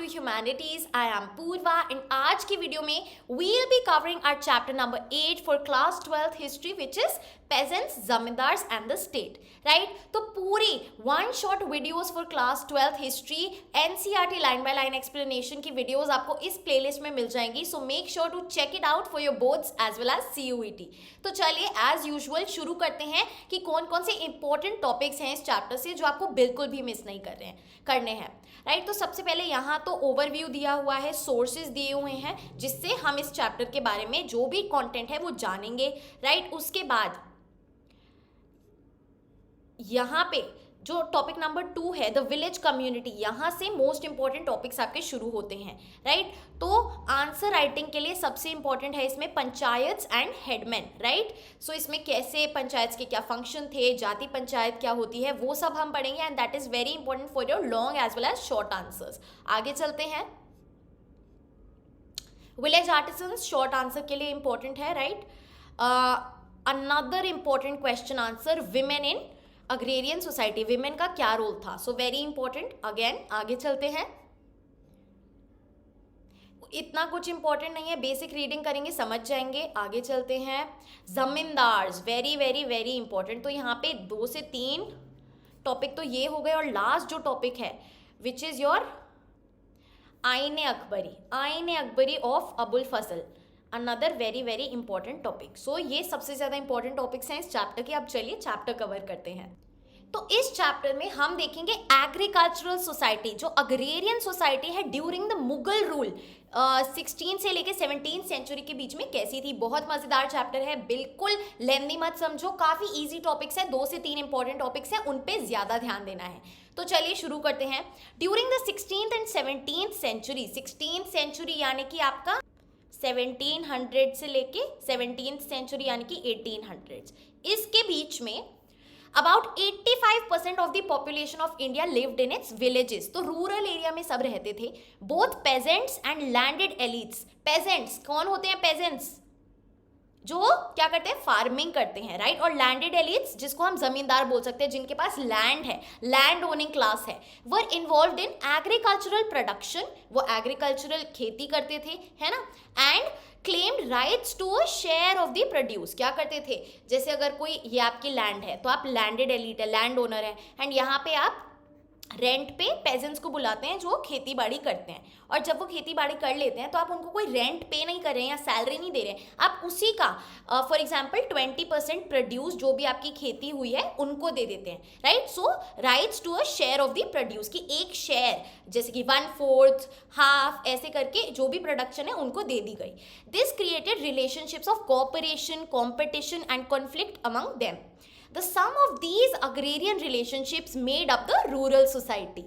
Humanities. I am Purva and आज की video में we'll be covering our chapter number 8 for class 12th history, which is peasants, zamindars and the state, right? तो पूरी one shot videos for class 12th history NCERT line by line explanation की videos आपको इस playlist में मिल जाएंगी, so make sure to check it out for your boards as well as CUET. तो चलिए एज यूजुअल शुरू करते हैं कि कौन कौन से इंपॉर्टेंट टॉपिक्स हैं इस चैप्टर से जो आपको बिल्कुल भी मिस नहीं करने हैं, राइट? तो सबसे पहले यहाँ तो ओवरव्यू दिया हुआ है, सोर्सेज दिए हुए हैं जिससे हम इस चैप्टर के बारे में जो भी कंटेंट है वो जानेंगे, राइट? उसके बाद यहाँ पे जो टॉपिक नंबर 2 है द विलेज कम्युनिटी, यहाँ से मोस्ट इंपॉर्टेंट टॉपिक्स आपके शुरू होते हैं, राइट? तो आंसर राइटिंग के लिए सबसे इंपॉर्टेंट है इसमें पंचायत्स एंड हेडमैन, राइट? सो इसमें कैसे पंचायत के क्या फंक्शन थे, जाति पंचायत क्या होती है, वो सब हम पढ़ेंगे and that is very important for your long as well as short answers. आगे चलते हैं। विलेज आर्टिसंस शॉर्ट आंसर के लिए इंपॉर्टेंट है, right? Another important question answer women in agrarian society, women का क्या रोल था, सो वेरी इंपॉर्टेंट अगेन। आगे चलते हैं। इतना कुछ इंपॉर्टेंट नहीं है, बेसिक रीडिंग करेंगे समझ जाएंगे। आगे चलते हैं। Zamindars very very very important, तो यहाँ पे 2 से 3 टॉपिक तो ये हो गए और लास्ट जो टॉपिक है विच is your Ain-i Akbari of Abul Fazl, another very very important topic. So ये सबसे ज़्यादा इंपॉर्टेंट टॉपिक्स हैं इस चैप्टर के। अब चलिए चैप्टर कवर करते हैं। तो इस चैप्टर में हम देखेंगे एग्रीकल्चरल सोसाइटी, जो अग्रेरियन सोसाइटी है ड्यूरिंग द मुगल रूल 16 से लेके 17 सेंचुरी के बीच में कैसी थी। बहुत मज़ेदार चैप्टर है, बिल्कुल लेंदी मत समझो, काफ़ी इजी टॉपिक्स हैं, 2 से 3 इंपॉर्टेंट टॉपिक्स हैं, उन पे ज़्यादा ध्यान देना है। तो चलिए शुरू करते हैं। During the 16th and 17th century, 16th century यानी कि आपका 1700 से लेके 17th सेंचुरी यानी कि 1800s, इसके बीच में about 85% of the population of India lived in its villages. तो रूरल एरिया में सब रहते थे, both pageants and landed elites. Pageants कौन होते हैं? पेजेंट्स जो क्या करते हैं, फार्मिंग करते हैं, राइट? और लैंडेड एलिट्स जिसको हम जमींदार बोल सकते हैं, जिनके पास लैंड है, लैंड ओनिंग क्लास है, were involved in agricultural production, वो एग्रीकल्चरल खेती करते थे, है ना? And claimed rights to a share of the produce. क्या करते थे, जैसे अगर कोई ये आपकी लैंड है तो आप लैंडेड एलिट है, लैंड ओनर है, एंड यहाँ पे आप रेंट पे पेजेंट्स को बुलाते हैं जो खेती बाड़ी करते हैं, और जब वो खेती बाड़ी कर लेते हैं तो आप उनको कोई रेंट पे नहीं कर रहे हैं या सैलरी नहीं दे रहे हैं, आप उसी का फॉर एग्जांपल 20% प्रोड्यूस जो भी आपकी खेती हुई है उनको दे देते हैं, right? So rights to a share of the produce, की एक शेयर जैसे कि 1/4 हाफ ऐसे करके जो भी प्रोडक्शन है उनको दे दी गई। This created relationships of cooperation, competition and conflict among them. The sum of these agrarian relationships made up the rural society,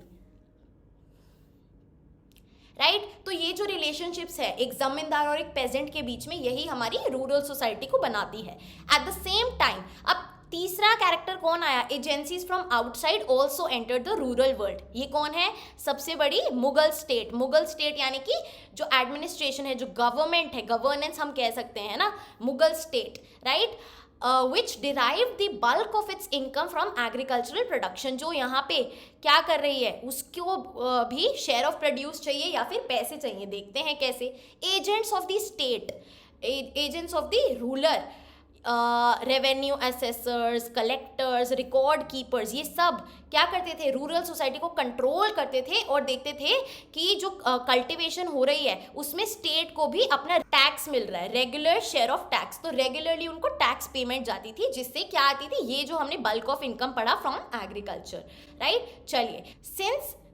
right? तो ये जो रिलेशनशिप्स है एक जमींदार और एक पेजेंट के बीच में, यही हमारी रूरल सोसाइटी को बनाती है। एट द सेम टाइम अब तीसरा कैरेक्टर कौन आया? Agencies from outside also enter the rural world. ये कौन है? सबसे बड़ी मुगल स्टेट। मुगल स्टेट यानी कि जो एडमिनिस्ट्रेशन है, जो गवर्नमेंट है, गवर्नेंस हम कह सकते हैं ना, Mughal state, right? which derived the bulk of its income from agricultural production। जो यहाँ पे क्या कर रही है, उसको भी शेयर ऑफ प्रोड्यूस चाहिए या फिर पैसे चाहिए। देखते हैं कैसे। Agents of the state, agents of the ruler, revenue assessors, collectors, record keepers, ये सब क्या करते थे? रूरल सोसाइटी को कंट्रोल करते थे और देखते थे कि जो कल्टीवेशन हो रही है उसमें स्टेट को भी अपना टैक्स मिल रहा है, रेगुलर शेयर ऑफ टैक्स। तो रेगुलरली उनको टैक्स पेमेंट जाती थी, जिससे क्या आती थी, ये जो हमने बल्क ऑफ इनकम पढ़ा फ्रॉम एग्रीकल्चर, राइट? चलिए,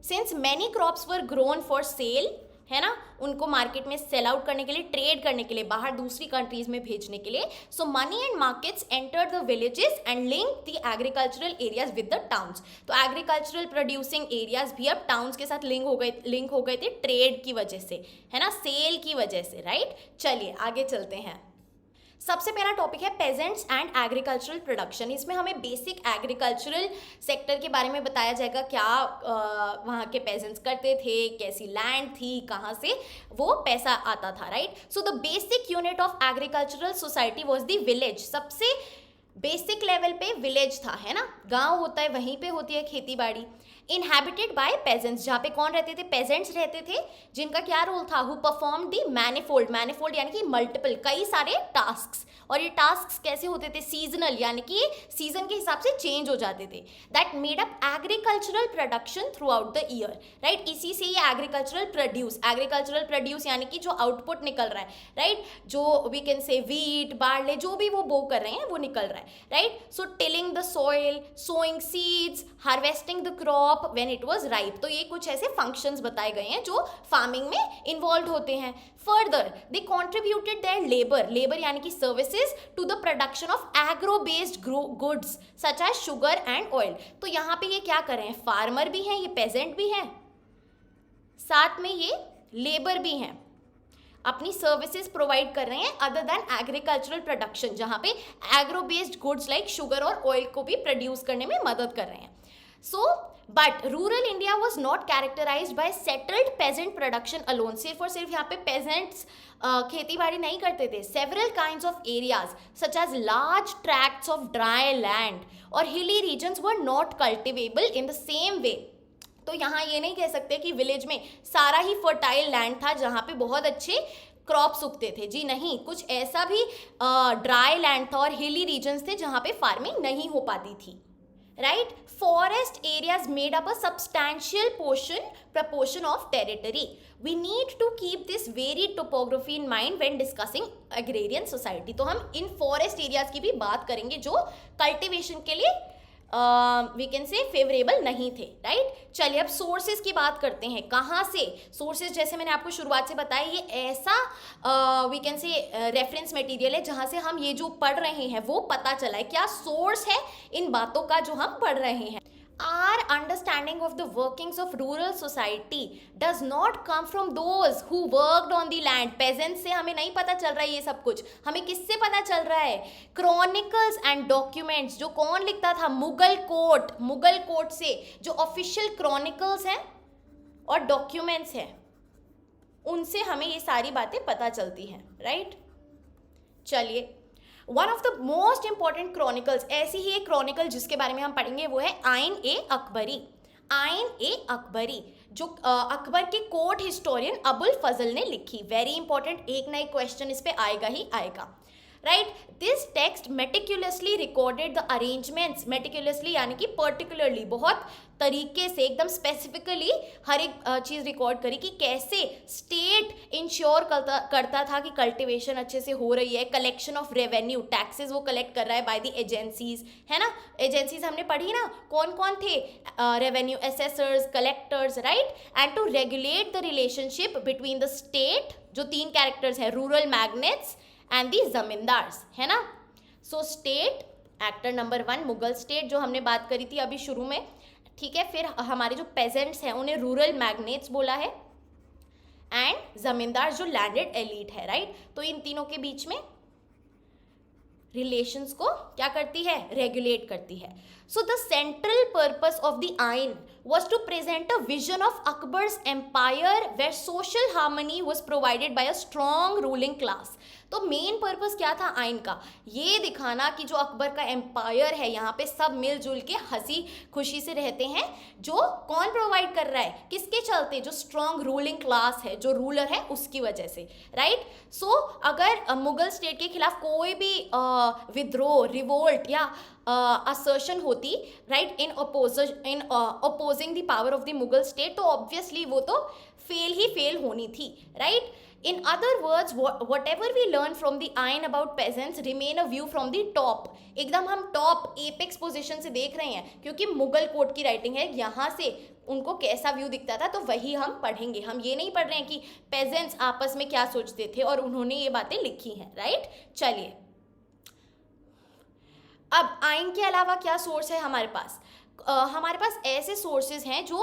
since many crops were grown for sale, है ना, उनको मार्केट में सेल आउट करने के लिए, ट्रेड करने के लिए, बाहर दूसरी कंट्रीज में भेजने के लिए, so money and markets enter the villages and link the agricultural areas with the towns. तो एग्रीकल्चरल प्रोड्यूसिंग एरियाज भी अब टाउन्स के साथ लिंक हो गए थे ट्रेड की वजह से, है ना, सेल की वजह से, राइट? चलिए आगे चलते हैं। सबसे पहला टॉपिक है पेजेंट्स एंड एग्रीकल्चरल प्रोडक्शन। इसमें हमें बेसिक एग्रीकल्चरल सेक्टर के बारे में बताया जाएगा, क्या वहाँ के पेजेंट्स करते थे, कैसी लैंड थी, कहाँ से वो पैसा आता था, right? So the basic unit of agricultural society was the village. सबसे बेसिक लेवल पे विलेज था, है ना, गांव होता है, वहीं पे होती है खेती बाड़ी। इनहैबिटेड बाय पेजेंट्स, जहाँ पे कौन रहते थे, पेजेंट्स रहते थे, जिनका क्या रोल था, who perform the manifold, manifold यानी कि मल्टीपल, कई सारे टास्क्स, और ये टास्क्स कैसे होते थे, सीजनल, यानी कि सीजन के हिसाब से चेंज हो जाते थे, that made up agricultural production through out the year, right. इसी से ये एग्रीकल्चरल प्रोड्यूस यानी कि जो आउटपुट निकल रहा है, राइट, जो we can say wheat, barley, जो भी वो बो कर रहे हैं वो निकल रहा है, right. So tilling the soil, sowing seeds, harvesting the crop when it was ripe, तो ये कुछ ऐसे फंक्शंस बताए गए हैं जो फार्मिंग में इन्वॉल्व होते हैं। Further they contributed their labour यानी कि services to the production of agro based goods such as sugar and oil. तो यहाँ पे ये क्या कर रहे हैं, फार्मर भी हैं, ये पेजेंट भी हैं, साथ में ये लेबर भी हैं, अपनी सर्विसेज प्रोवाइड कर रहे हैं अदर देन एग्रीकल्चरल प्रोडक्शन, जहाँ पे agro based goods like sugar और ऑयल को भी प्रोड्यूस करने में मदद कर रहे हैं। So but rural India was not characterised by settled peasant production alone, सिर्फ और सिर्फ यहाँ पे पेजेंट्स खेती बाड़ी नहीं करते थे। Several kinds of areas such as large tracts of dry land और hilly regions were not cultivable in the same way. तो यहाँ ये नहीं कह सकते कि विलेज में सारा ही फर्टाइल लैंड था जहाँ पे बहुत अच्छे क्रॉप्स उगते थे, जी नहीं, कुछ ऐसा भी ड्राई लैंड था और हिली रीजन्स थे जहाँ पे फार्मिंग नहीं हो पाती थी, right? Forest areas made up a substantial proportion of territory. We need to keep this varied topography in mind when discussing agrarian society. तो हम इन forest areas की भी बात करेंगे जो cultivation के लिए वी कैन से फेवरेबल नहीं थे, राइट। चलिए अब सोर्सेज की बात करते हैं, कहाँ से सोर्सेज, जैसे मैंने आपको शुरुआत से बताया, ये ऐसा we can say reference material है जहाँ से हम ये जो पढ़ रहे हैं वो पता चला है, क्या सोर्स है इन बातों का जो हम पढ़ रहे हैं। Our understanding of the workings of rural society does not come from those who worked on the land. Peasants से हमें नहीं पता चल रहा है ये सब कुछ, हमें किससे पता चल रहा है, Chronicles and documents, जो कौन लिखता था, मुगल कोर्ट से जो ऑफिशियल क्रॉनिकल्स हैं और डॉक्यूमेंट्स हैं उनसे हमें ये सारी बातें पता चलती हैं, राइट। चलिए one of the most important chronicles, ऐसी ही एक क्रॉनिकल जिसके बारे में हम पढ़ेंगे वो है आइन ए अकबरी। आइन ए अकबरी जो अकबर के कोर्ट हिस्टोरियन अबुल फजल ने लिखी, वेरी इंपॉर्टेंट, एक ना एक क्वेश्चन इस पे आएगा ही आएगा, right. This text meticulously recorded the arrangements, meticulously यानी कि पर्टिकुलरली, बहुत तरीके से एकदम स्पेसिफिकली हर एक चीज़ रिकॉर्ड करी कि कैसे स्टेट इंश्योर करता था कि कल्टिवेशन अच्छे से हो रही है, कलेक्शन ऑफ रेवेन्यू, टैक्सेस वो कलेक्ट कर रहा है बाय द एजेंसीज, है ना, एजेंसीज हमने पढ़ी ना, कौन कौन थे, revenue assessors, collectors, right, and to regulate the relationship between the state, जो तीन कैरेक्टर्स है, rural magnates and the zamindars, है ना। So state, actor number 1 Mughal state जो हमने बात करी थी अभी शुरू में, ठीक है। फिर हमारे जो पेजेंट्स हैं उन्हें रूरल मैग्नेट्स बोला है, एंड जमींदार जो लैंडेड एलीट है, राइट। तो इन तीनों के बीच में रिलेशंस को क्या करती है, रेगुलेट करती है। So the central purpose of the आइन was to present a vision of Akbar's empire where social harmony was provided by a strong ruling class. तो मेन पर्पस क्या था आइन का, ये दिखाना कि जो अकबर का एम्पायर है यहाँ पे सब मिलजुल के हंसी खुशी से रहते हैं, जो कौन प्रोवाइड कर रहा है, किसके चलते, जो स्ट्रॉन्ग रूलिंग क्लास है, जो रूलर है उसकी वजह से, राइट। सो अगर मुगल स्टेट के खिलाफ कोई भी विद्रोह, रिवोल्ट या असर्शन होती, right, in opposing the power of the Mughal state, तो ऑब्वियसली वो तो फेल होनी थी, right. In other words, whatever we learn from the Ain about peasants remain a view from the top. एकदम हम टॉप एपेक्स पोजीशन से देख रहे हैं, क्योंकि मुगल कोर्ट की राइटिंग है, यहाँ से उनको कैसा व्यू दिखता था तो वही हम पढ़ेंगे। हम ये नहीं पढ़ रहे हैं कि पेजेंट्स आपस में क्या सोचते थे और उन्होंने ये बातें लिखी हैं, राइट। चलिए अब आइन के अलावा क्या सोर्स है हमारे पास, हमारे पास ऐसे सोर्सेज हैं जो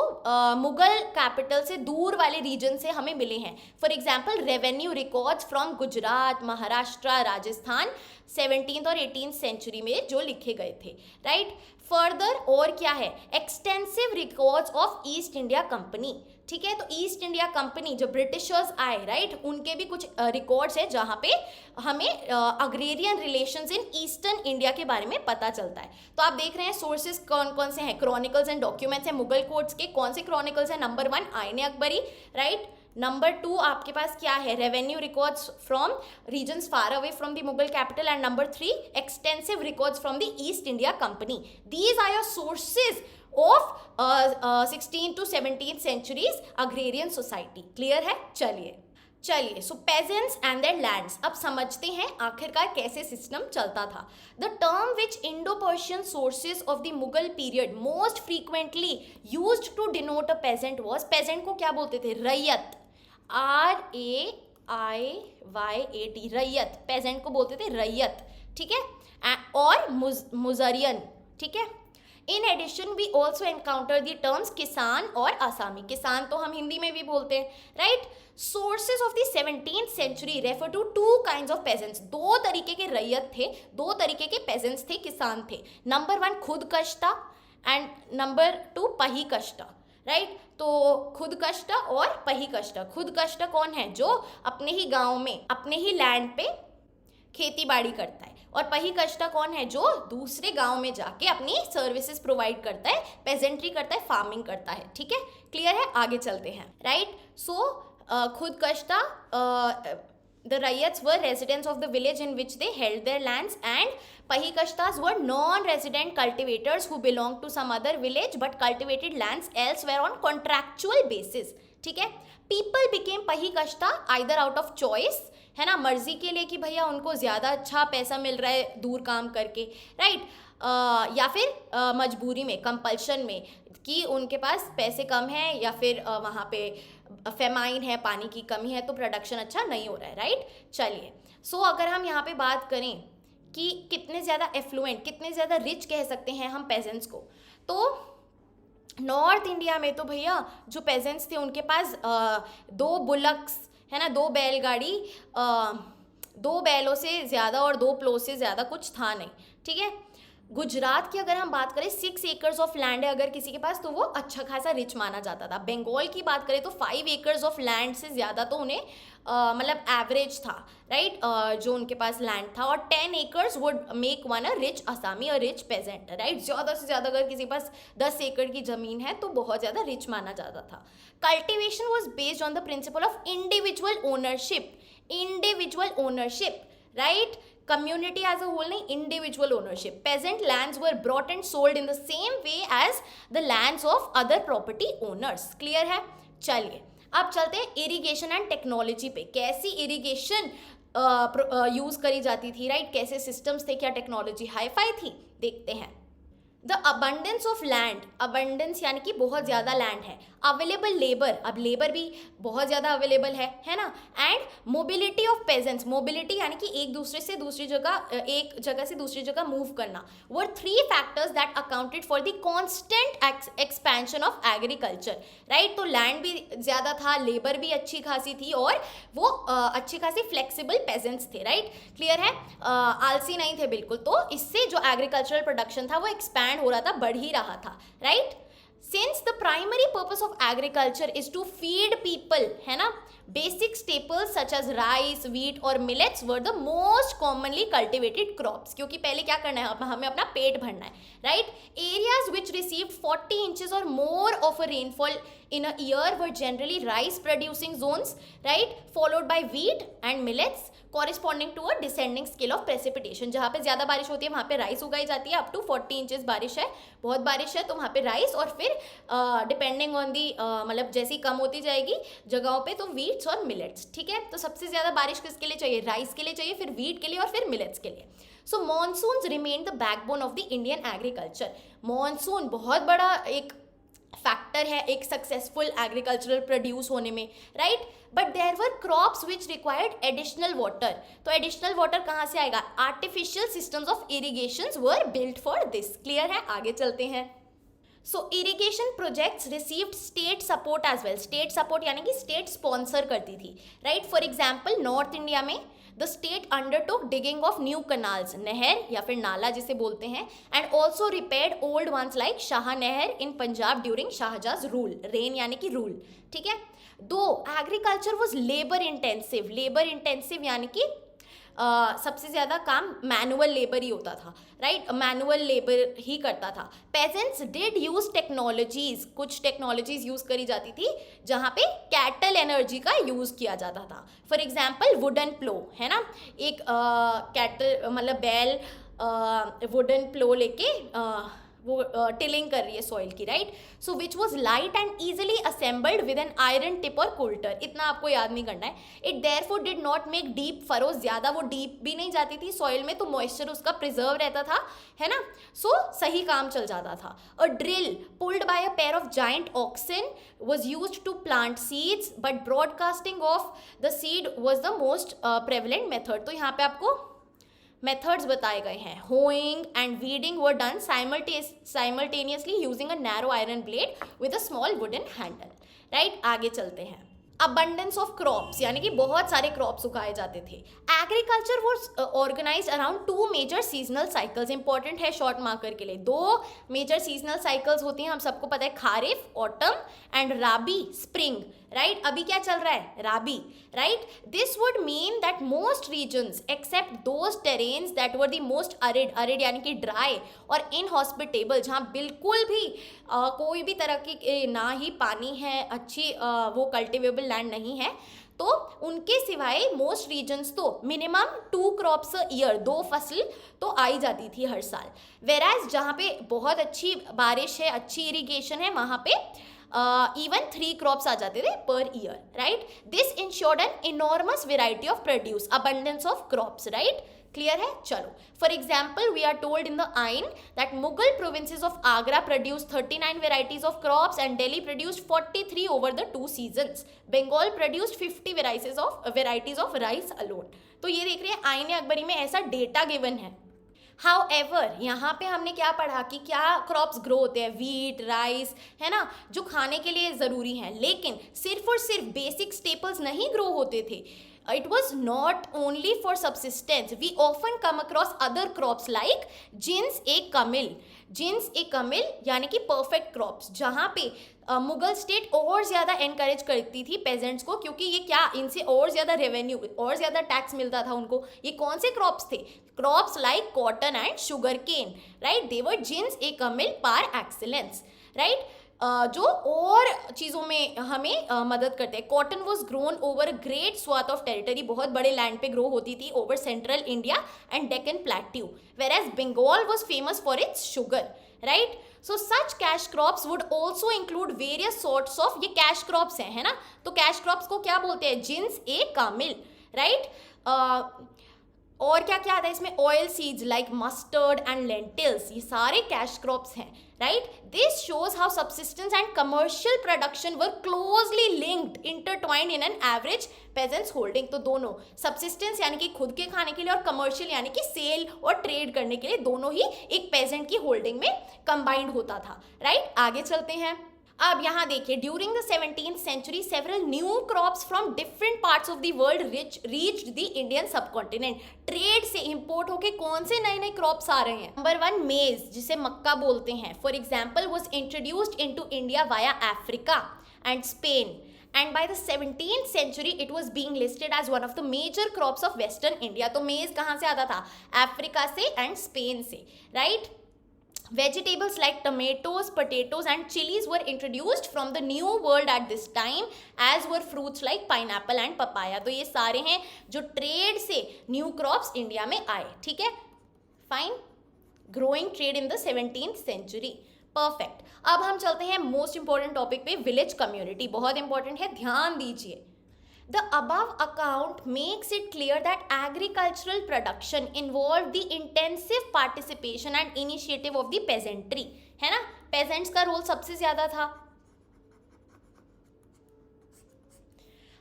मुगल कैपिटल से दूर वाले रीजन से हमें मिले हैं। For example revenue records from Gujarat, Maharashtra, Rajasthan, 17th और 18th सेंचुरी में जो लिखे गए थे, राइट। फर्दर और क्या है, extensive records of east India company, ठीक है। तो ईस्ट इंडिया कंपनी जो ब्रिटिशर्स आए, राइट, उनके भी कुछ रिकॉर्ड्स है जहाँ पे हमें agrarian relations in eastern India के बारे में पता चलता है। तो आप देख रहे हैं सोर्सेज कौन कौन से हैं, क्रॉनिकल्स एंड डॉक्यूमेंट्स हैं मुगल कोर्ट्स के। कौन से क्रॉनिकल्स हैं? नंबर 1 आईने अकबरी, राइट। नंबर 2 आपके पास क्या है, revenue records from regions far away from the Mughal capital, and number 3 extensive records from the East India Company. These are your sources of 16th to 17th centuries agrarian society। Clear है? चलिए so peasants and their lands, अब समझते हैं आखिरकार कैसे system चलता था। The term which Indo Persian sources of the Mughal period most frequently used to denote a peasant was, pageant को क्या बोलते थे? रैयत, RAIYAT, रैयत, पेजेंट को बोलते थे रैयत, ठीक है, और मुजरियन, ठीक है। In addition we also encounter the terms kisan और आसामी, किसान तो हम हिंदी में भी बोलते हैं, right. Sources of the 17th century refer to 2 kinds of peasants, 2 तरीके के रैयत थे, 2 तरीके के पेजेंट्स थे, किसान थे। नंबर 1 खुद कश्ता एंड नंबर 2 पही कश्ता, राइट। तो खुद कश्ता और पही कश्ता, खुद कश्ता कौन है? जो अपने ही गांव में अपने ही लैंड पे खेती बाड़ी करता है, और पही कश्ता कौन है? जो दूसरे गांव में जाके अपनी सर्विसेज प्रोवाइड करता है, पेजेंट्री करता है, फार्मिंग करता है, ठीक है। क्लियर है? आगे चलते हैं, राइट। सो खुद कश्ता, the ryots were residents of the village in which they held their lands, and pahikashtas were non-resident cultivators who belonged to some other village but cultivated lands elsewhere on contractual basis, ठीक है। People became pahikashta either out of choice, है ना, मर्जी के लिए कि भैया उनको ज़्यादा अच्छा पैसा मिल रहा है दूर काम करके, राइट, या फिर मजबूरी में, कंपल्शन में, कि उनके पास पैसे कम हैं या फिर वहाँ पे फेमाइन है, पानी की कमी है, तो प्रोडक्शन अच्छा नहीं हो रहा है, राइट। चलिए, सो अगर हम यहाँ पे बात करें कि कितने ज़्यादा एफ्लुएंट, कितने ज़्यादा रिच कह सकते हैं हम पेजेंट्स को, तो नॉर्थ इंडिया में तो भैया जो पेजेंट्स थे उनके पास 2 बुलक्स, है ना, 2 बैलगाड़ी, 2 बैलों से ज़्यादा और 2 प्लो से ज़्यादा कुछ था नहीं, ठीक है। गुजरात की अगर हम बात करें 6 एकर्स ऑफ लैंड है अगर किसी के पास, तो वो अच्छा खासा रिच माना जाता था। बंगाल की बात करें तो 5 एकर्स ऑफ लैंड से ज़्यादा तो उन्हें मतलब एवरेज था, राइट, जो उनके पास लैंड था, और 10 acres would make one a rich Asami, a rich pageant, right. ज़्यादा से ज़्यादा अगर किसी के पास 10 एकड़ की ज़मीन है तो बहुत ज़्यादा रिच माना जाता था। Cultivation was based on the principle of individual ownership, right, community as a whole नहीं, individual ownership. Peasant lands were bought and sold in the same way as the lands of other property owners. Clear है? चलिए अब चलते हैं irrigation and technology पे। कैसी irrigation use करी जाती थी, राइट, कैसे सिस्टम्स थे, क्या टेक्नोलॉजी हाईफाई थी, देखते हैं। The abundance of land, abundance यानी कि बहुत ज़्यादा लैंड है, अवेलेबल लेबर, अब लेबर भी बहुत ज़्यादा अवेलेबल है ना, and mobility of pageants, mobility यानी कि एक दूसरे से दूसरी जगह, एक जगह से दूसरी जगह मूव करना, वर 3 factors that accounted for the constant expansion of agriculture, right. तो लैंड भी ज़्यादा था, लेबर भी अच्छी खासी थी, और वो अच्छी खासी फ्लेक्सिबल पेजेंट्स थे, राइट। क्लियर है? आलसी नहीं थे बिल्कुल, तो इससे जो एग्रीकल्चरल प्रोडक्शन था वो एक्सपैंड हो रहा था, बढ़ ही रहा था, right. Since the primary purpose of agriculture is to feed people, है ना, basic staples such as rice, wheat और millets were the most commonly cultivated crops, क्योंकि पहले क्या करना है, हमें अपना पेट भरना है, right? Areas which received 40 inches or more of a rainfall in a year were generally rice producing zones, right, followed by wheat and millets corresponding to a descending scale of precipitation। जहाँ पे ज़्यादा बारिश होती है वहाँ पे rice उगाई जाती है, अप टू 40 इंचेस बारिश है, बहुत बारिश है तो वहाँ पे राइस, और फिर डिपेंडिंग ऑन दी मतलब जैसी कम होती जाएगी जगहों पे तो वीट्स और मिलेट्स, ठीक है। तो सबसे ज़्यादा बारिश किसके लिए चाहिए? राइस के लिए चाहिए, फिर वीट के लिए और फिर मिलेट्स के लिए। So monsoons remain the backbone of the Indian agriculture. Monsoon बहुत बड़ा एक फैक्टर है एक सक्सेसफुल एग्रीकल्चरल प्रोड्यूस होने में, right. But there were crops which required additional water, तो एडिशनल वाटर कहाँ से आएगा? Artificial systems of irrigation were built for this. Clear है? आगे चलते हैं। So irrigation projects received state support as well. State support यानी कि स्टेट स्पॉन्सर करती थी, right. For example north India में the state undertook digging of new canals, नहर या फिर नाला जिसे बोलते हैं, and also repaired old ones like Shah नहर इन पंजाब ड्यूरिंग शाहजहाज रूल, रेन यानी कि रूल, ठीक है। दो एग्रीकल्चर वॉज लेबर इंटेंसिव यानी कि सबसे ज़्यादा काम मैनुअल लेबर ही होता था, राइट, मैनुअल लेबर ही करता था। पेजेंट्स डिड यूज टेक्नोलॉजीज, कुछ टेक्नोलॉजीज यूज़ करी जाती थी जहाँ पे कैटल एनर्जी का यूज़ किया जाता था। फॉर एग्जाम्पल वुडन प्लो, है ना, एक कैटल मतलब बैल वुडन प्लो लेके वो टिलिंग कर रही है सॉइल की, right. So which was light and easily assembled with an iron tip और कोल्टर, इतना आपको याद नहीं करना है। It therefore did not make deep furrows, ज़्यादा वो डीप भी नहीं जाती थी सॉइल में, तो मॉइस्चर उसका प्रिजर्व रहता था, है ना, सो सही काम चल जाता था। A drill pulled by a pair of giant oxen was used to plant seeds, but broadcasting of the seed was the most prevalent method। तो यहाँ पे आपको मेथड्स बताए गए हैं। Hoeing and weeding were done simultaneously using a narrow iron blade with a small wooden handle, right. आगे चलते हैं। अबंडेंस ऑफ क्रॉप्स यानी कि बहुत सारे क्रॉप्स उगाए जाते थे। Agriculture was organised around 2 major seasonal cycles, important है शॉर्ट मार्कर के लिए। 2 मेजर सीजनल साइकिल्स होती हैं, हम सबको पता है, kharif autumn and rabi spring, right. अभी क्या चल रहा है, rabi, right. This would mean that most regions except those terrains that were the most arid यानी कि ड्राई और इनहॉस्पिटेबल, जहाँ बिल्कुल भी कोई भी तरह की ना ही पानी है, अच्छी वो कल्टिवेबल लैंड नहीं है, तो उनके सिवाय मोस्ट रीजन्स तो मिनिमम 2 क्रॉप्स अ ईयर, 2 फसल तो आई जाती थी हर साल। वेराज जहाँ पे बहुत अच्छी बारिश है, अच्छी इरिगेशन है, वहाँ पे even 3 क्रॉप्स आ जाते थे पर year, right. This ensured an enormous variety of produce, abundance of crops, right. Clear है, चलो। For example we are told in the Ain that Mughal provinces of Agra produce 39 varieties of crops and Delhi produced 43 over the 2 seasons. Bengal produced 50 varieties of rice alone. तो ये देख रहे हैं आइन अकबरी में ऐसा डेटा गिवन है। हाउएवर यहाँ पे हमने क्या पढ़ा कि क्या क्रॉप्स ग्रो होते हैं, वीट, राइस, है ना, जो खाने के लिए ज़रूरी हैं, लेकिन सिर्फ और सिर्फ बेसिक स्टेपल्स नहीं ग्रो होते थे। It was not only for subsistence. We often come across other crops like jins i kamil यानी कि परफेक्ट क्रॉप्स, जहाँ पे मुगल स्टेट और ज़्यादा एनकरेज करती थी पेजेंट्स को, क्योंकि ये क्या, इनसे और ज़्यादा रेवेन्यू और ज़्यादा टैक्स मिलता था उनको। ये कौन से क्रॉप्स थे, crops like cotton and sugar cane, right. They were jins i kamil par excellence, right, जो और चीज़ों में हमें मदद करते हैं। Cotton was grown over great swath of territory, बहुत बड़े लैंड पे ग्रो होती थी, over central India and Deccan plateau, whereas Bengal was famous for its sugar, right. So such cash crops would also include various sorts of, ये cash crops हैं, है ना, तो कैश क्रॉप्स को क्या बोलते हैं, जिन्स ए कामिल, राइट। और क्या क्या आता है इसमें, oil seeds like mustard and lentils, ये सारे कैश क्रॉप्स हैं, right. This shows how subsistence and commercial production were closely linked, intertwined in an average pageants holding. तो दोनों सब्सिस्टेंस यानी कि खुद के खाने के लिए और कमर्शियल यानी कि सेल और ट्रेड करने के लिए, दोनों ही एक पेजेंट की होल्डिंग में कंबाइंड होता था, राइट। आगे चलते हैं। अब यहाँ देखिए, during the 17th century several new crops from different parts of the world reached the Indian subcontinent. Trade से इंपोर्ट होके कौन से नए नए क्रॉप्स आ रहे हैं। नंबर 1 मेज, जिसे मक्का बोलते हैं, for example was introduced into India via Africa and Spain, and by the 17th century it was being listed as one of the major crops of western India। तो मेज कहाँ से आता था, अफ्रीका से एंड स्पेन से, right. Vegetables like tomatoes, potatoes and chilies were introduced from the new world at this time, as were fruits like pineapple and papaya। तो ये सारे हैं जो ट्रेड से न्यू क्रॉप्स इंडिया में आए, ठीक है, fine. Growing trade in the 17th century, perfect. अब हम चलते हैं मोस्ट इंपॉर्टेंट टॉपिक पे, विलेज कम्युनिटी, बहुत इंपॉर्टेंट है, ध्यान दीजिए। The above account makes it clear that agricultural production involved the intensive participation and initiative of the peasantry, है ना, peasants का रोल सबसे ज्यादा था।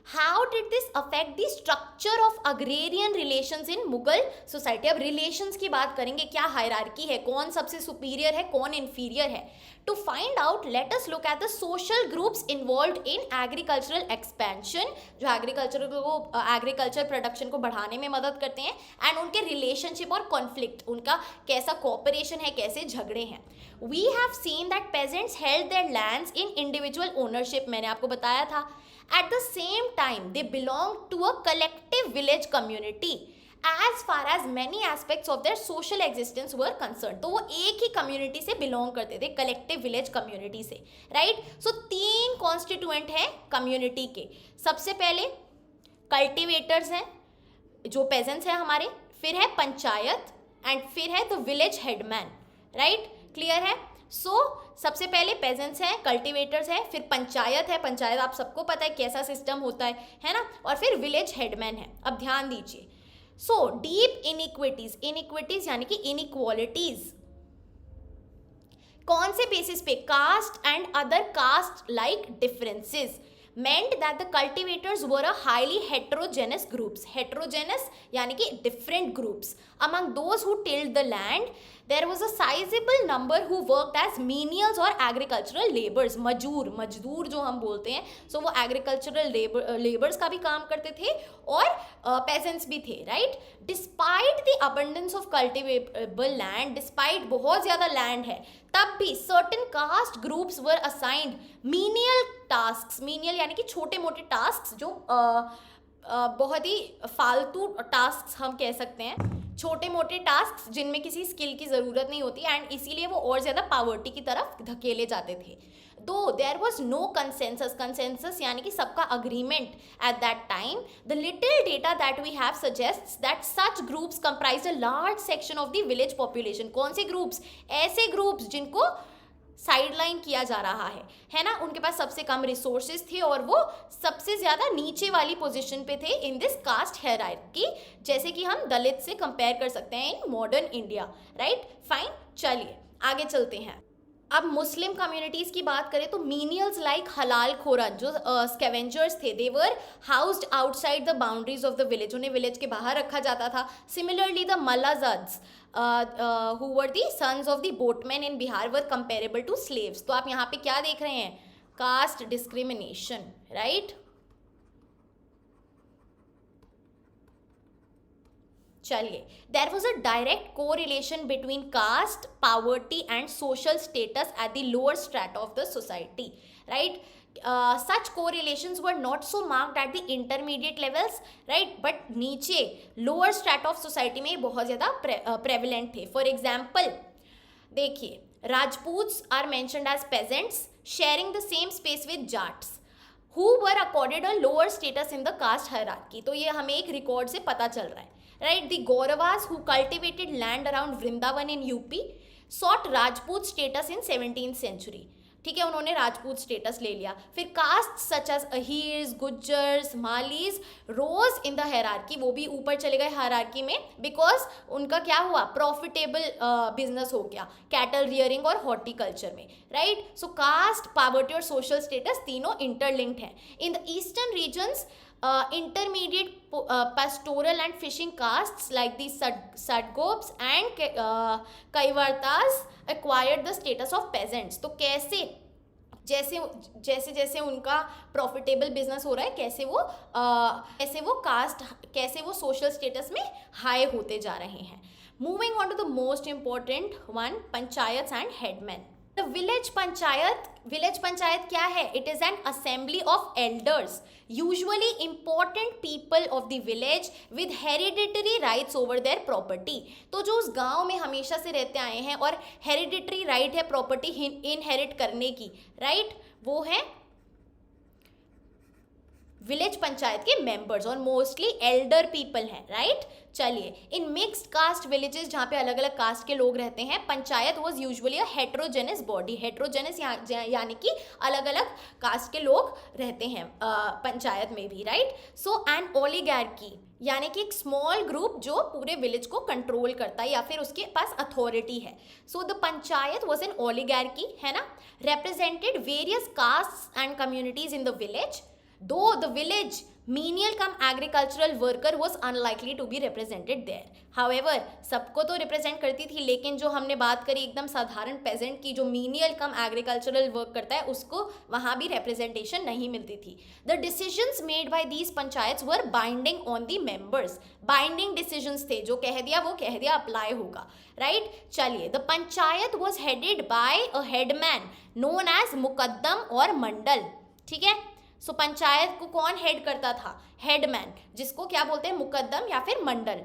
How did this affect the structure of agrarian relations in Mughal society? अब relations की बात करेंगे, क्या हायरार्की है, कौन सबसे सुपीरियर है, कौन इन्फीरियर है. To find out let us look at the social groups involved in agricultural expansion, जो एग्रीकल्चर प्रोडक्शन को बढ़ाने में मदद करते हैं, एंड उनके रिलेशनशिप और कॉन्फ्लिक्ट, उनका कैसा कॉपरेशन है, कैसे झगड़े हैं. We have seen that peasants held their lands in individual ownership, मैंने आपको बताया था. At the same time, they belong to a collective village community as far as many aspects of their social existence were concerned. तो वो एक ही community से belong करते थे, collective village community से, right? So 3 constituent हैं community के. सबसे पहले cultivators हैं, जो peasants हैं हमारे, फिर है पंचायत, and फिर है the village headman, right? Clear है? सो सबसे पहले पेजेंट्स हैं, कल्टिवेटर्स हैं, फिर पंचायत है, पंचायत आप सबको पता है कैसा सिस्टम होता है ना, और फिर विलेज हेडमैन है. अब ध्यान दीजिए. सो डीप इनइक्विटीज, इनइक्विटीज यानी कि इनइक्वालिटीज कौन से बेसिस पे? Caste and other caste like differences meant that the cultivators were a highly heterogeneous groups. Heterogeneous यानी कि different groups. Among those who tilled the land, there was a sizable number who worked as menials or agricultural laborers. मजदूर जो हम बोलते हैं, so वो agricultural laborers का भी काम करते थे और peasants भी थे, right? Despite the abundance of cultivable land, despite बहुत ज़्यादा land है, तब भी certain caste groups were assigned menial tasks. menial यानी कि छोटे मोटे टास्क, जो बहुत ही फालतू टास्क हम कह सकते हैं, छोटे मोटे टास्क जिनमें किसी स्किल की ज़रूरत नहीं होती, एंड इसीलिए वो और ज़्यादा पावर्टी की तरफ धकेले जाते थे. दो देयर वॉज नो कंसेंसस यानी कि सबका agreement at that time. The little data that we have suggests that such groups comprise a large section of the village population. कौन से ग्रुप्स? ऐसे ग्रुप्स जिनको साइडलाइन किया जा रहा है ना, उनके पास सबसे कम रिसोर्सेज थे और वो सबसे ज़्यादा नीचे वाली पोजीशन पे थे इन दिस कास्ट हायरार्की, जैसे कि हम दलित से कंपेयर कर सकते हैं in modern India, right? Fine, चलिए आगे चलते हैं. अब मुस्लिम कम्युनिटीज़ की बात करें तो मीनियल्स लाइक हलाल खोरन, जो स्कैवेंजर्स थे, they were housed outside the boundaries of the village, उन्हें विलेज के बाहर रखा जाता था. Similarly the Mallahzadas who were the sons of the boatmen in Bihar were comparable to slaves. तो आप यहाँ पे क्या देख रहे हैं? Caste discrimination, right? चलिए, there was a direct correlation between caste, poverty and social status at the lower strata of the society, right? Such correlations were not so marked at the intermediate levels, right? But नीचे lower strata of society में बहुत ज़्यादा prevalent थे. For example, देखिए, Rajputs are mentioned as peasants sharing the same space with Jats, who were accorded a lower status in the caste hierarchy. तो ये हमें एक रिकॉर्ड से पता चल रहा है, right? The Gauravas who cultivated land around Vrindavan in UP sought Rajput status in 17th century. ठीक है, उन्होंने राजपूत स्टेटस ले लिया. फिर caste such as Ahirs, Gujjars, Malis rose in the hierarchy, वो भी ऊपर चले गए हायरार्की में, बिकॉज उनका क्या हुआ? प्रॉफिटेबल बिजनेस हो गया कैटल रियरिंग और हॉर्टिकल्चर में, राइट? सो कास्ट, पावर्टी और सोशल स्टेटस तीनों इंटरलिंक्ड हैं. In the eastern regions intermediate pastoral and fishing castes like the Sadgopes and Kaivartas acquired the status of peasants. तो कैसे जैसे उनका प्रॉफिटेबल बिजनेस हो रहा है, कैसे वो सोशल स्टेटस में हाई होते जा रहे हैं. Moving on to the most important one, panchayat and headman. The village panchayat क्या है? It is an assembly of elders, usually important people of the village with hereditary rights over their property. तो जो उस गांव में हमेशा से रहते आए हैं और hereditary right है प्रॉपर्टी inherit करने की, right? वो है विलेज पंचायत के मेंबर्स और मोस्टली एल्डर पीपल हैं, राइट? चलिए, इन मिक्स्ड कास्ट विलेजेस जहाँ पे अलग अलग कास्ट के लोग रहते हैं, panchayat was usually a heterogeneous body. Heterogeneous यानी कि अलग अलग कास्ट के लोग रहते हैं पंचायत में भी, राइट? सो एन ओलिगार्की यानी कि एक स्मॉल ग्रुप जो पूरे विलेज को कंट्रोल करता है या फिर उसके पास अथॉरिटी है. So the panchayat was an oligarchy, है ना, represented various castes and communities in the village. though the village menial cum agricultural worker was unlikely to be represented there. However, सबको तो रिप्रेजेंट करती थी, लेकिन जो हमने बात करी एकदम साधारण पेजेंट की, जो मीनियल कम एग्रीकल्चरल वर्क करता है, उसको वहाँ भी रिप्रेजेंटेशन नहीं मिलती थी. The decisions made by these panchayats were binding on the members. Binding decisions थे, जो कह दिया वो कह दिया, अप्लाई होगा, राइट. चलिए, the panchayat was headed by a headman known as muqaddam और मंडल. ठीक है. सो पंचायत को कौन हेड करता था? हेडमैन, जिसको क्या बोलते हैं? मुकद्दम या फिर मंडल.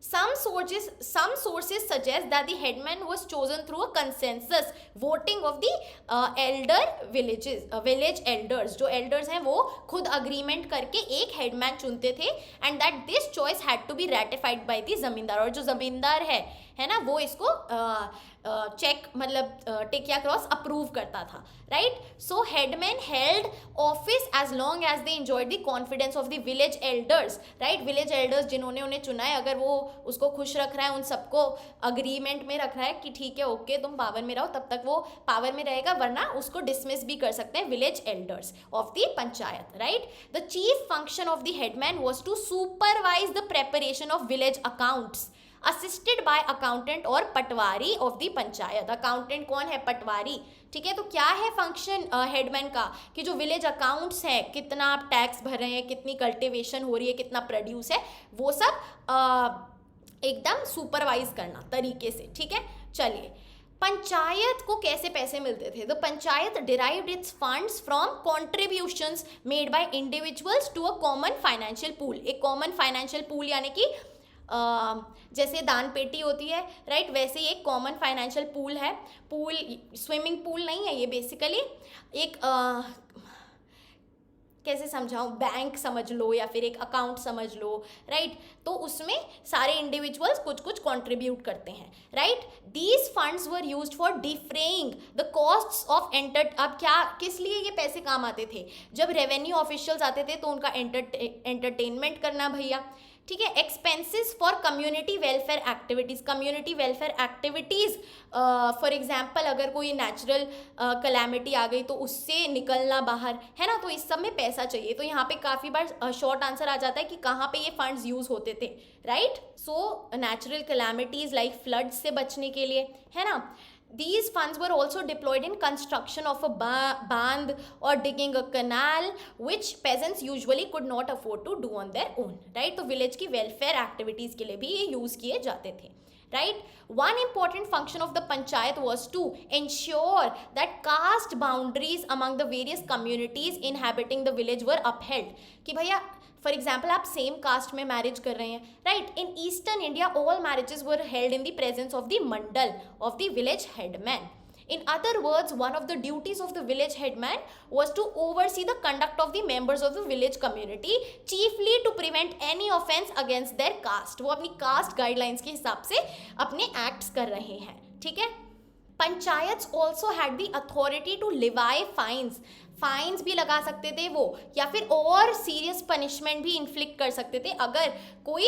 Some sources suggest that the headman was chosen through a consensus voting of the village elders. जो elders हैं वो खुद agreement करके एक headman चुनते थे, and that this choice had to be ratified by the जमींदार. और जो जमींदार है ना, वो इसको चेक मतलब टिक या क्रॉस अप्रूव करता था, right. So headman held office as long as they enjoyed the confidence of the village elders, right. Village elders जिन्होंने उन्हें चुना है, अगर वो उसको खुश रख रहा है, उन सबको अग्रीमेंट में रख रहा है कि ठीक है, ओके, तुम पावर में रहो, तब तक वो पावर में रहेगा, वरना उसको डिसमिस भी कर सकते हैं village elders of the panchayat, right. The chief function of the headman was to supervise the preparation of village accounts assisted by accountant और patwari of the panchayat. Accountant कौन है? पटवारी. ठीक है. तो क्या है फंक्शन हेडमैन का? कि जो विलेज अकाउंट्स है, कितना आप टैक्स भर रहे हैं, कितनी कल्टिवेशन हो रही है, कितना प्रोड्यूस है, वो सब एकदम सुपरवाइज करना तरीके से. ठीक है. चलिए, पंचायत को कैसे पैसे मिलते थे? The panchayat derived its funds from contributions made by individuals to a common financial pool. एक कॉमन फाइनेंशियल पूल यानी कि जैसे दान पेटी होती है, राइट, वैसे ही एक कॉमन फाइनेंशियल पूल है. पूल स्विमिंग पूल नहीं है ये, बेसिकली एक कैसे समझाऊँ, बैंक समझ लो या फिर एक अकाउंट समझ लो, राइट. तो उसमें सारे इंडिविजुअल्स कुछ कुछ कंट्रीब्यूट करते हैं, right. These funds were used for defraying the costs of अब क्या, किस लिए ये पैसे काम आते थे? जब रेवेन्यू ऑफिशियल्स आते थे तो उनका एंटरटेनमेंट करना भैया. ठीक है. Expenses for community welfare activities. Community welfare activities, for example अगर कोई नेचुरल कलैमिटी आ गई तो उससे निकलना बाहर, है ना, तो इस सब में पैसा चाहिए. तो यहाँ पे काफ़ी बार शॉर्ट आंसर आ जाता है कि कहाँ पे ये फंड्स यूज़ होते थे, right. So natural calamities like flood से बचने के लिए, है ना. These funds were also deployed in construction of a band or digging a canal, which peasants usually could not afford to do on their own, right. तो village की welfare activities के लिए भी ये use किए जाते थे, right. One important function of the panchayat was to ensure that caste boundaries among the various communities inhabiting the village were upheld. कि भैया फॉर एग्जाम्पल आप सेम कास्ट में मैरिज कर रहे हैं, right. In eastern India all marriages were held in the presence of the Mandal of the village headman. In other words, one of the duties of the village headman was to oversee the conduct of the members of the village community, chiefly to prevent any offense against their caste. वो अपनी caste guidelines के हिसाब से अपने acts कर रहे हैं. ठीक है. Panchayats also had the authority to levy fines. Fines भी लगा सकते थे वो, या फिर और सीरियस पनिशमेंट भी इन्फ्लिक्ट कर सकते थे अगर कोई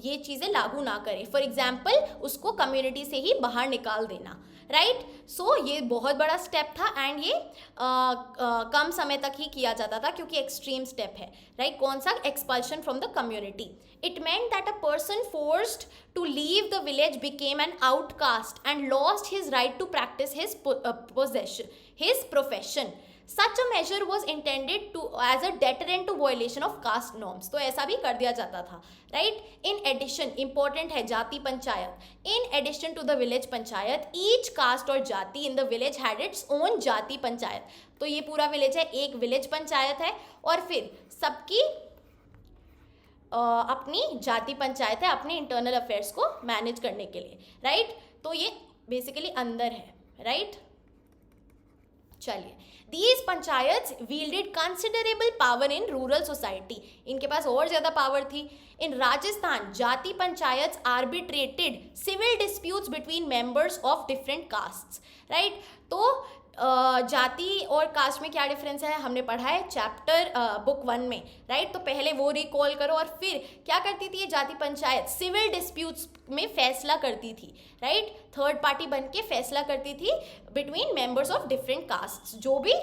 ये चीज़ें लागू ना करे. फॉर एग्जाम्पल उसको कम्युनिटी से ही बाहर निकाल देना, राइट. सो ये बहुत बड़ा स्टेप था एंड ये कम समय तक ही किया जाता था क्योंकि एक्सट्रीम स्टेप है, राइट. कौन सा? Expulsion from the community. It meant that a person forced to leave the village became an outcast and lost his right to practice his profession. Such a measure was intended to as a deterrent to violation of caste norms. तो ऐसा भी कर दिया जाता था, right. In addition, important है जाति panchayat. In addition to the village panchayat, each caste और जाति in the village had its own जाति पंचायत. तो ये पूरा विलेज है, एक विलेज पंचायत है और फिर सबकी अपनी जाति पंचायत है अपने इंटरनल अफेयर्स को मैनेज करने के लिए, राइट. तो ये बेसिकली अंदर है, राइट. चलिए, these panchayat wielded considerable power in rural society. इनके पास और ज़्यादा पावर थी. In राजस्थान, जाति panchayat arbitrated civil disputes between members of different castes, right. तो जाति और कास्ट में क्या डिफरेंस है हमने पढ़ा है चैप्टर बुक 1 में, राइट. तो पहले वो रिकॉल करो और फिर क्या करती थी ये जाति पंचायत? सिविल डिस्प्यूट्स में फैसला करती थी, राइट. थर्ड पार्टी बन के फैसला करती थी between members of different caste, जो भी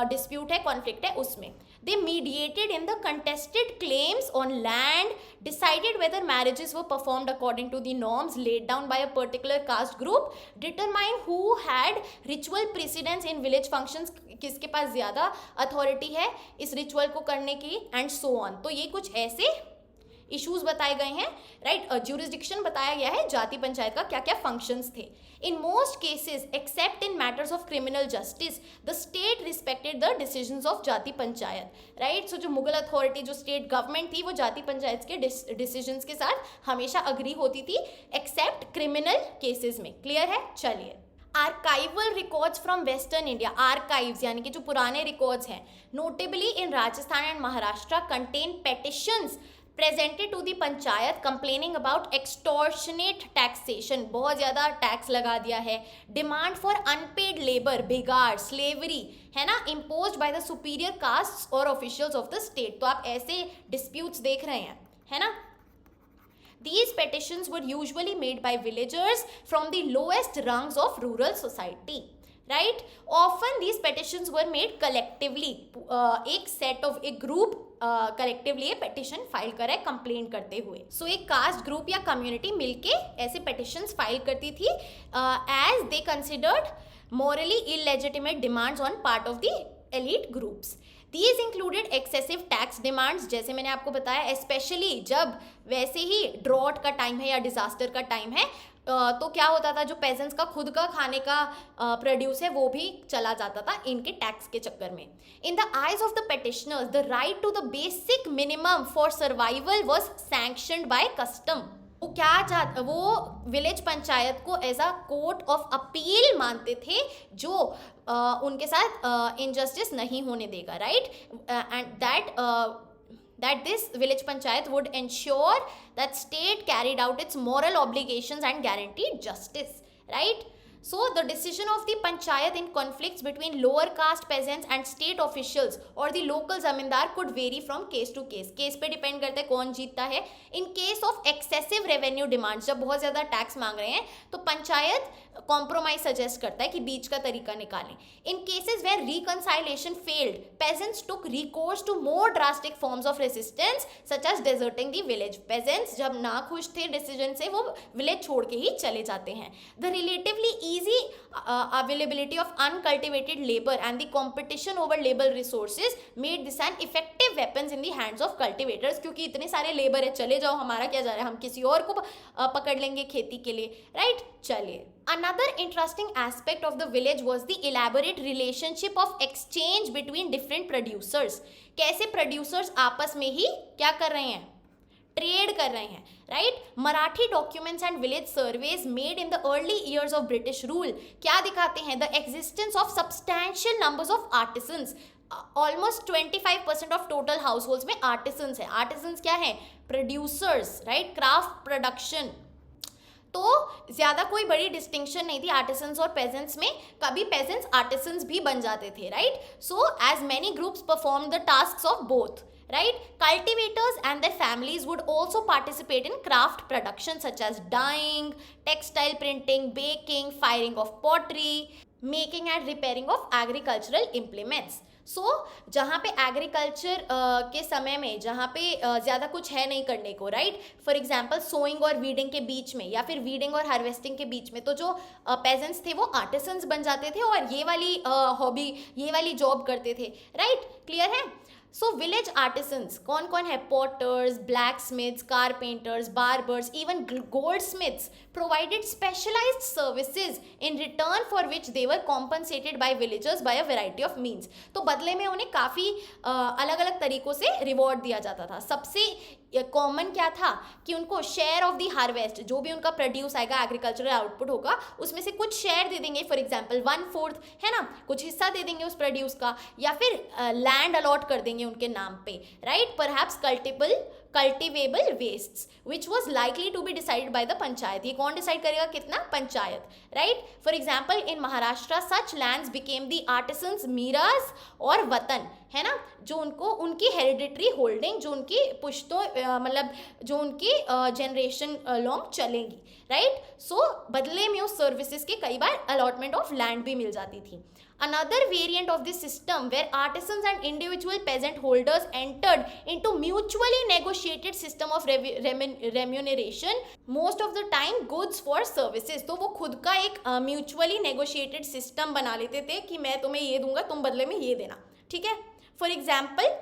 डिस्प्यूट है, कॉन्फ्लिक्ट है, उसमें they mediated in the contested claims on land, decided whether marriages were performed according to the norms laid down by a particular caste group, determine who had ritual precedence in village functions, किसके पास ज़्यादा authority है इस ritual को करने की, and so on. तो ये कुछ ऐसे इश्यूज बताए गए हैं, राइट। ज्यूरिसडिक्शन बताया गया है जाति पंचायत का क्या क्या फंक्शंस थे। In most cases accept in matters of criminal justice the state respected the decisions of जाति पंचायत, राइट। सो जो मुगल अथॉरिटी, जो स्टेट गवर्नमेंट थी, वो जाति पंचायत के डिसीजंस के साथ हमेशा अग्री होती थी, एक्सेप्ट क्रिमिनल केसेस में। क्लियर है? चलिए, archival records from western India, archives यानी कि जो पुराने रिकॉर्ड्स हैं, notably in Rajasthan and Maharashtra, contain petitions presented to the panchayat complaining about extortionate taxation, बहुत ज़्यादा टैक्स लगा दिया है, डिमांड फॉर अनपेड लेबर, बिगाड़, स्लेवरी, है ना, imposed by the superior castes और officials of the state। तो आप ऐसे disputes देख रहे हैं, है ना। These petitions were usually made by villagers from the lowest rungs of rural society, right? Often these petitions were made collectively, एक set of एक group कलेक्टिवली ये पेटिशन फाइल करा है कंप्लेन करते हुए। सो एक कास्ट ग्रुप या कम्युनिटी मिलके ऐसे पेटिशंस फाइल करती थी as they considered morally illegitimate demands on part of the elite groups. These included excessive tax demands, जैसे मैंने आपको बताया, स्पेशली जब वैसे ही ड्रॉट का टाइम है या डिजास्टर का टाइम है, तो क्या होता था, जो पेजेंट्स का खुद का खाने का प्रोड्यूस है वो भी चला जाता था इनके टैक्स के चक्कर में। In the eyes of the petitioners the right to the basic minimum for survival was sanctioned by custom. वो क्या चाहते, वो विलेज पंचायत को as a court of appeal मानते थे, जो उनके साथ इनजस्टिस नहीं होने देगा, right. And that this village panchayat would ensure that state carried out its moral obligations and guaranteed justice, right? So the decision of the panchayat in conflicts between lower caste peasants and state officials or the local zamindar could vary from case to case. Case पे depend करता है कौन जीतता है। In case of excessive revenue demands, जब बहुत ज़्यादा tax मांग रहे हैं तो पंचायत कॉम्प्रोमाइज सजेस्ट करता है कि बीच का तरीका निकालें। In cases where reconciliation failed, peasants took recourse to more drastic forms of resistance such as deserting the village. peasants जब ना खुश थे डिसीजन से, वो विलेज छोड़ के ही चले जाते हैं। The relatively easy availability of uncultivated labor and the competition over labor resources made this an effective weapons in the hands of cultivators, क्योंकि इतने सारे लेबर है, चले जाओ, हमारा क्या जा रहा है, हम किसी और को पकड़ लेंगे खेती के लिए, राइट। चलिए, another interesting aspect of the village was the elaborate relationship of exchange between different producers। कैसे प्रोड्यूसर्स आपस में ही क्या कर रहे हैं, ट्रेड कर रहे हैं, right. Marathi documents and village surveys made in the early years of British rule क्या दिखाते हैं, the existence of substantial numbers of artisans. Almost 25% of total house holds में आर्टिसंस है। आर्टिसंस क्या है, प्रोड्यूसर्स, राइट, क्राफ्ट प्रोडक्शन। तो ज़्यादा कोई बड़ी डिस्टिंक्शन नहीं थी आर्टिसंस और पेजेंट्स में, कभी पेजेंट्स आर्टिसंस भी बन जाते थे, right. So as many groups perform the tasks of both, right? Cultivators and their families would also participate in craft production such as dyeing, textile printing, baking, firing of pottery, making and repairing of agricultural implements. सो जहाँ पे agriculture के समय में, जहाँ पे ज़्यादा कुछ है नहीं करने को, राइट, फॉर एग्जांपल सोइंग और वीडिंग के बीच में या फिर वीडिंग और हार्वेस्टिंग के बीच में, तो जो पेजेंट्स थे वो आर्टिसंस बन जाते थे और ये वाली हॉबी, ये वाली जॉब करते थे, राइट। क्लियर है? सो विलेज आर्टिसंस कौन कौन है, potters, blacksmiths, carpenters, barbers, even goldsmiths provided specialized services in return for which they were compensated by villagers by a variety of means। तो बदले में उन्हें काफ़ी अलग अलग तरीकों से रिवॉर्ड दिया जाता था। सबसे कॉमन क्या था कि उनको शेयर ऑफ दी हार्वेस्ट, जो भी उनका प्रोड्यूस आएगा, एग्रीकल्चरल आउटपुट होगा, उसमें से कुछ शेयर दे देंगे, फॉर एग्जांपल 1/4, है ना, कुछ हिस्सा दे देंगे उस प्रोड्यूस का, या फिर लैंड अलॉट कर देंगे उनके नाम पे, right. Perhaps cultivable wastes which was likely to be decided by the panchayat. ये कौन डिसाइड करेगा कितना? Panchayat, right. For example in Maharashtra such lands became the artisans miras और वतन, है ना, जो उनको उनकी हेरिडिटरी होल्डिंग, जो उनकी पुश्तों मतलब जो उनकी जनरेशन लॉन्ग चलेंगी, राइट. सो बदले में उस सर्विसेज के कई बार अलॉटमेंट ऑफ लैंड भी मिल जाती थी. Another variant of this system where artisans and individual peasant holders entered into mutually negotiated system of remuneration, most of the time goods for services. तो वो खुद का एक mutually negotiated system बना लेते थे कि मैं तुम्हें ये दूंगा, तुम बदले में ये देना, ठीक है. For example,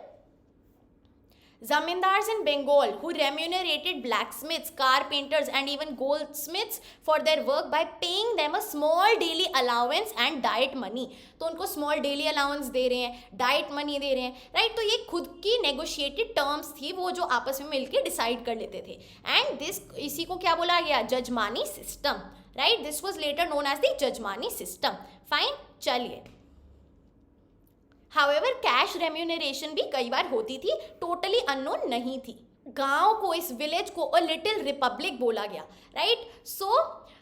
Zamindars in Bengal who remunerated blacksmiths, carpenters and even goldsmiths for their work by paying them a small daily allowance and diet money. तो उनको small daily allowance दे रहे हैं, diet money दे रहे हैं, right. तो ये खुद की negotiated terms थी, वो जो आपस में मिलके decide कर लेते थे. And this इसी को क्या बोला गया? जजमानी system, right. This was later known as the जजमानी system. Fine, चलिए. However, कैश रेम्यूनरेशन भी कई बार होती थी, टोटली अननोन नहीं थी. गांव को, इस विलेज को अ लिटिल रिपब्लिक बोला गया, right. So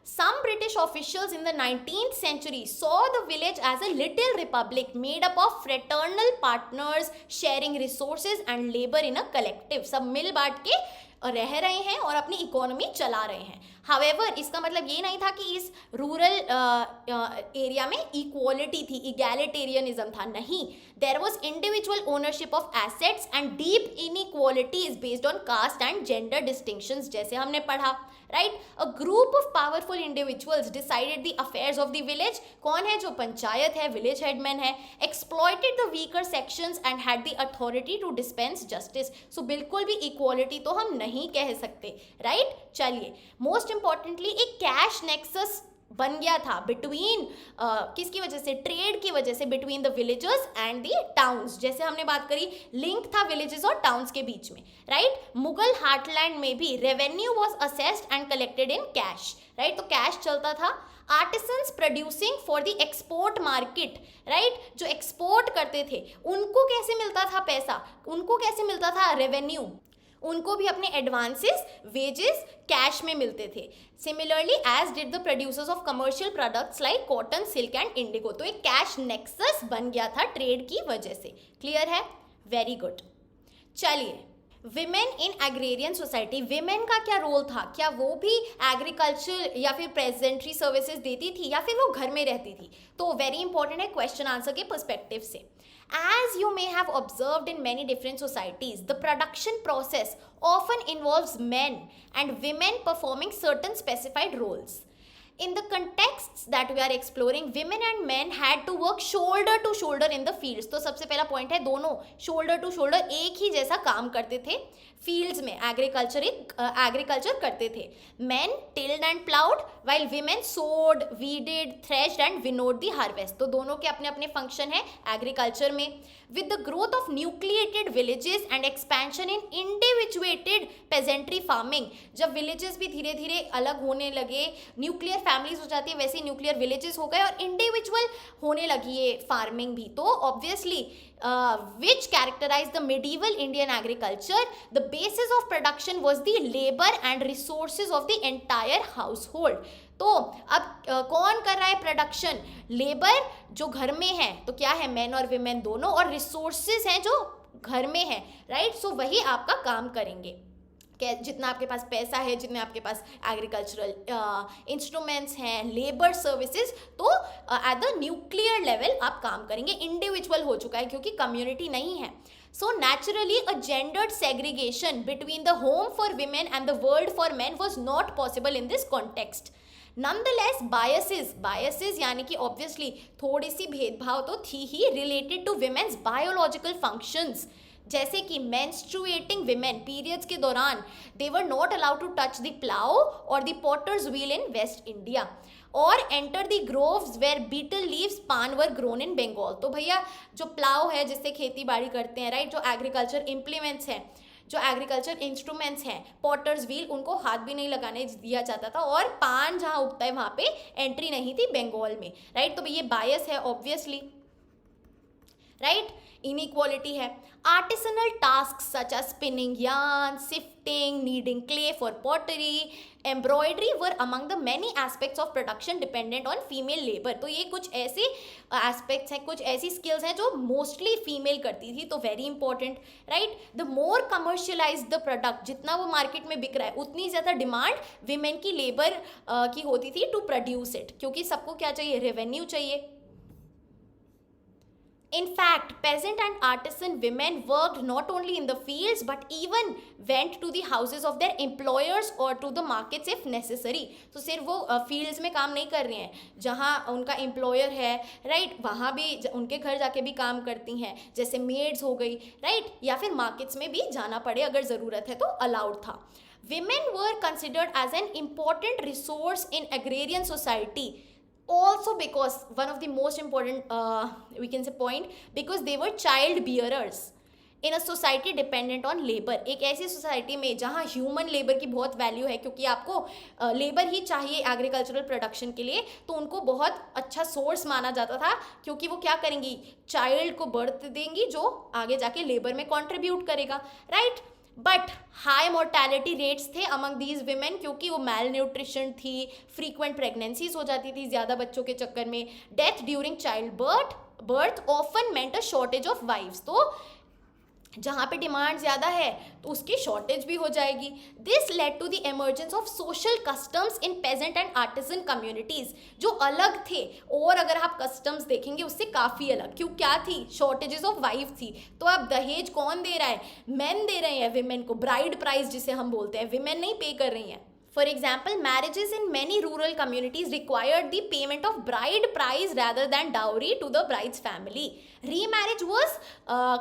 some British officials in the 19th century saw the village as a little republic made up of fraternal partners sharing resources and labor in a collective. सब मिल बांट के रह रहे हैं और अपनी इकोनॉमी चला रहे हैं. हावेवर इसका मतलब ये नहीं था कि इस रूरल एरिया में इक्वालिटी थी, इगैलिटेरियनिज्म था, नहीं. There was individual ownership of assets and deep inequality is based on caste and gender distinctions, जैसे हमने पढ़ा, right. A group of powerful individuals decided the affairs of the village. कौन है? जो पंचायत है, विलेज हेडमैन है. Exploited the weaker sections and had the authority to dispense justice. So बिल्कुल भी इक्वालिटी तो हम नहीं कह सकते, राइट. चलिए, मोस्ट इंपॉर्टेंटली एक कैश नेक्सस बन गया था बिटवीन किसकी वजह से? ट्रेड की वजह से, between the villages and the towns. जैसे हमने बात करी, लिंक था विलेजेस और टाउन्स के बीच में, राइट. मुगल हार्टलैंड में भी revenue was assessed and collected in cash, right. तो कैश चलता था. Artisans producing for the export market, right. जो एक्सपोर्ट करते थे उनको कैसे मिलता था पैसा? उनको कैसे मिलता था रेवेन्यू? उनको भी अपने एडवांसेस, वेजेस कैश में मिलते थे. Similarly as did the producers of commercial products like cotton, silk and indigo. तो एक कैश नेक्सस बन गया था ट्रेड की वजह से. क्लियर है? Very good. चलिए, women in agrarian society, women का क्या रोल था? क्या वो भी एग्रीकल्चर या फिर प्रेजेंट्री सर्विसेज देती थी या फिर वो घर में रहती थी? तो वेरी इंपॉर्टेंट है क्वेश्चन आंसर के पर्सपेक्टिव से. As you may have observed in many different societies, the production process often involves men and women performing certain specified roles. In the contexts that we are exploring, women and men had to work shoulder to shoulder in the fields. तो सबसे पहला point है, दोनों shoulder to shoulder एक ही जैसा काम करते थे फील्ड्स में, एग्रीकल्चर करते थे. Men tilled and plowed while women sowed, weeded, threshed and winnowed the harvest. तो दोनों के अपने अपने फंक्शन है एग्रीकल्चर में. With the growth of nucleated villages and expansion in individuated peasantry farming, जब villages भी धीरे धीरे अलग होने लगे, न्यूक्लियर फैमिलीज हो जाती है, वैसे न्यूक्लियर विलेजेस हो गए और इंडिविजुअल होने लगी ये फार्मिंग भी. तो obviously which characterized the medieval Indian agriculture, the basis of production was the labor and resources of the entire household. तो अब कौन कर रहा है प्रोडक्शन? लेबर जो घर में है, तो क्या है? मैन और विमेन दोनों, और रिसोर्सेज हैं जो घर में है, राइट. सो वही आपका काम करेंगे. जितना आपके पास पैसा है, जितने आपके पास एग्रीकल्चरल इंस्ट्रूमेंट्स हैं, लेबर सर्विसेज, तो एट द न्यूक्लियर लेवल आप काम करेंगे. इंडिविजुअल हो चुका है क्योंकि कम्युनिटी नहीं है. So naturally a gendered segregation between the home for women and the world for men was not possible in this context. Nonetheless biases यानी कि obviously थोड़ी सी भेदभाव तो थी ही related to women's biological functions. जैसे कि menstruating women periods के दौरान they were not allowed to touch the plow or the potter's wheel in West India और enter the groves where betel leaves pan were grown in Bengal. तो भैया जो plough है जिससे खेती बाड़ी करते हैं, राइट, जो एग्रीकल्चर इम्प्लीमेंट्स हैं, जो एग्रीकल्चर इंस्ट्रूमेंट्स हैं, पॉटर्स व्हील, उनको हाथ भी नहीं लगाने दिया जाता था और पान जहाँ उगता है वहाँ पे एंट्री नहीं थी बंगाल में, राइट. तो ये बायस है ऑब्वियसली, राइट, इनइक्वालिटी है। Artisanal task such as spinning yarn, sifting, kneading clay for pottery, embroidery were among the many aspects of production dependent on female labor। तो ये कुछ ऐसे एस्पेक्ट्स हैं, कुछ ऐसी स्किल्स हैं जो मोस्टली फीमेल करती थी, तो very important, right. The more commercialise the product, जितना वो मार्केट में बिक रहा है उतनी ज़्यादा डिमांड विमेन की लेबर की होती थी टू प्रोड्यूस इट, क्योंकि सबको क्या चाहिए, रेवेन्यू चाहिए। In fact, peasant and artisan women worked not only in the fields but even went to the houses of their employers or to the markets if necessary। तो सिर्फ वो fields में काम नहीं कर रही हैं, जहाँ उनका employer है, right, वहाँ भी उनके घर जाके भी काम करती हैं, जैसे maids हो गई, right, या फिर markets में भी जाना पड़े अगर ज़रूरत है तो allowed था। Women were considered as an important resource in agrarian society, also because one of the most important we can say point, because they were child bearers in a society dependent on labor। एक ऐसी society में जहाँ human labour की बहुत value है, क्योंकि आपको labour ही चाहिए एग्रीकल्चरल प्रोडक्शन के लिए, तो उनको बहुत अच्छा सोर्स माना जाता था, क्योंकि वो क्या करेंगी, चाइल्ड को बर्थ देंगी जो आगे जाके लेबर में कंट्रीब्यूट करेगा, right. But high mortality rates थे अमंग दीज विमेन, क्योंकि वो मैल न्यूट्रिशन थी, फ्रीक्वेंट प्रेगनेंसीज हो जाती थी ज़्यादा बच्चों के चक्कर में, death during child birth often meant a shortage of wives. तो जहाँ पे डिमांड ज़्यादा है तो उसकी शॉर्टेज भी हो जाएगी। This led to the emergence of social customs in peasant and artisan communities, जो अलग थे, और अगर आप कस्टम्स देखेंगे उससे काफ़ी अलग, क्यों, क्या थी, शॉर्टेजेस ऑफ वाइफ थी। तो अब दहेज कौन दे रहा है, मेन दे रहे हैं विमेन को, ब्राइड प्राइस जिसे हम बोलते हैं, विमेन नहीं पे कर रही हैं। For example, marriages in many rural communities required the payment of bride price rather than dowry to the bride's family. Remarriage was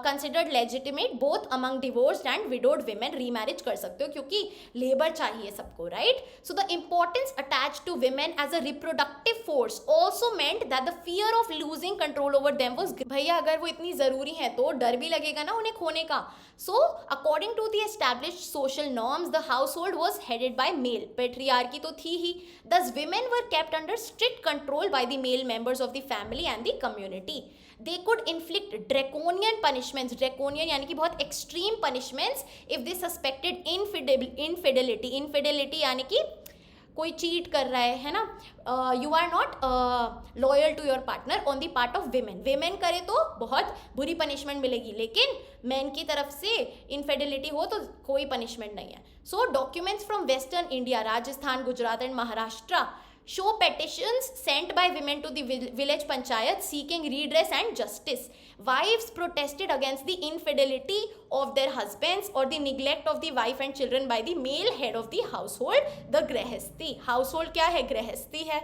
considered legitimate both among divorced and widowed women। remarriage कर सकते हो क्योंकि labor चाहिए सबको, right? So the importance attached to women as a reproductive force also meant that the fear of losing control over them was, भैया अगर वो इतनी ज़रूरी है तो डर भी लगेगा ना उन्हें खोने का। So according to the established social norms, the household was headed by male, patriarchy तो थी ही। Thus women were kept under strict control by the male members of the family and the community। They could inflict draconian punishments, draconian यानी कि बहुत extreme punishments if they suspected infidelity, infidelity यानी कि कोई cheat कर रहा है ना, you are not loyal to your partner on the part of women. Women करे तो बहुत बुरी पनिशमेंट मिलेगी, लेकिन मैन की तरफ से इनफिडेलिटी हो तो कोई पनिशमेंट नहीं है। So documents from western India, Rajasthan, Gujarat and Maharashtra show petitions sent by women to the village panchayat seeking redress and justice। Wives protested against the infidelity of their husbands or the neglect of the wife and children by the male head of the household, the गृहस्थी। household क्या है, गृहस्थी है।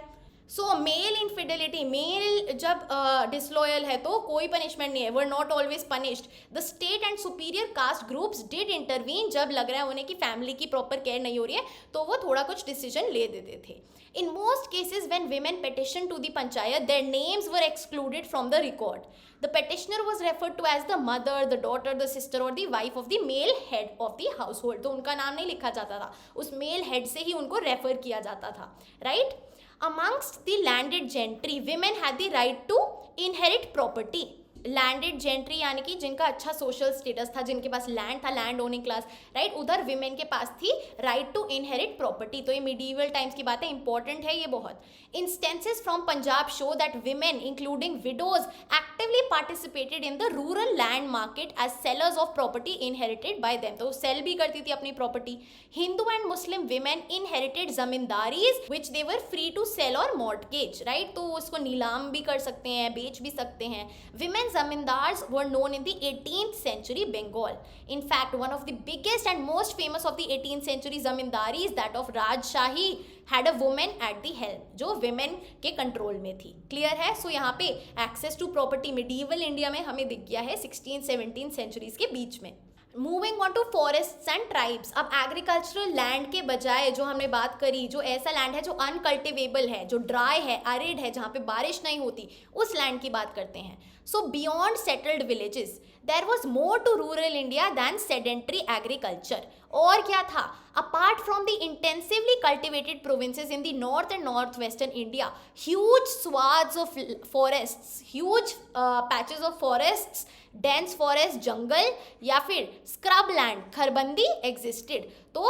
सो mail infidelity, mail जब disloyal है तो कोई punishment नहीं है, were not always punished. The state and superior caste groups did intervene, जब लग रहा है उन्हें कि फैमिली की प्रॉपर केयर नहीं हो रही है तो वो थोड़ा कुछ डिसीजन ले देते थे। In most cases when women petition to the panchayat, their names were excluded from the record. The petitioner was referred to as the mother, the daughter, the sister और the wife of the male head of the household. तो उनका नाम नहीं लिखा जाता था, उस mail head से ही उनको रेफर किया जाता था, right. Amongst the landed gentry, women had the right to inherit property। Landed gentry यानी कि जिनका अच्छा सोशल स्टेटस था, जिनके पास लैंड था, लैंड ओनिंग क्लास, राइट, उधर विमेन के पास थी राइट टू इनहेरिट प्रॉपर्टी। तो ये मिडीवल टाइम्स की बात है, इंपॉर्टेंट है ये बहुत। Instances from Punjab show that women including widows actively participated in the rural land market as sellers of property inherited by them. तो सेल भी करती थी अपनी property. Hindu and Muslim women inherited zamindaris which they were free to sell और mortgage, right, तो उसको नीलाम भी कर सकते हैं, बेच भी सकते हैं। Women zamindars were known in the 18th century Bengal। In fact, one of the biggest and most famous of the 18th century zamindari is that of Rajshahi had a woman at the helm, जो women के control में थी। Clear है? So यहाँ पे access to property medieval India में हमें दिख गया है 16-17 सेंचुरीज के बीच में। Moving on to forests and tribes, अब एग्रीकल्चरल लैंड के बजाय जो हमने बात करी, जो ऐसा लैंड है जो अनकल्टिवेबल है, जो ड्राई है, एरिड है, जहाँ पे बारिश नहीं होती, उस लैंड की बात करते हैं। So beyond settled villages, there was more to rural India than sedentary agriculture. और क्या था? Apart from the intensively cultivated provinces in the north and northwestern India, huge swaths of forests, huge patches of forests, dense forest, jungle या फिर scrub land, खरबंदी existed. तो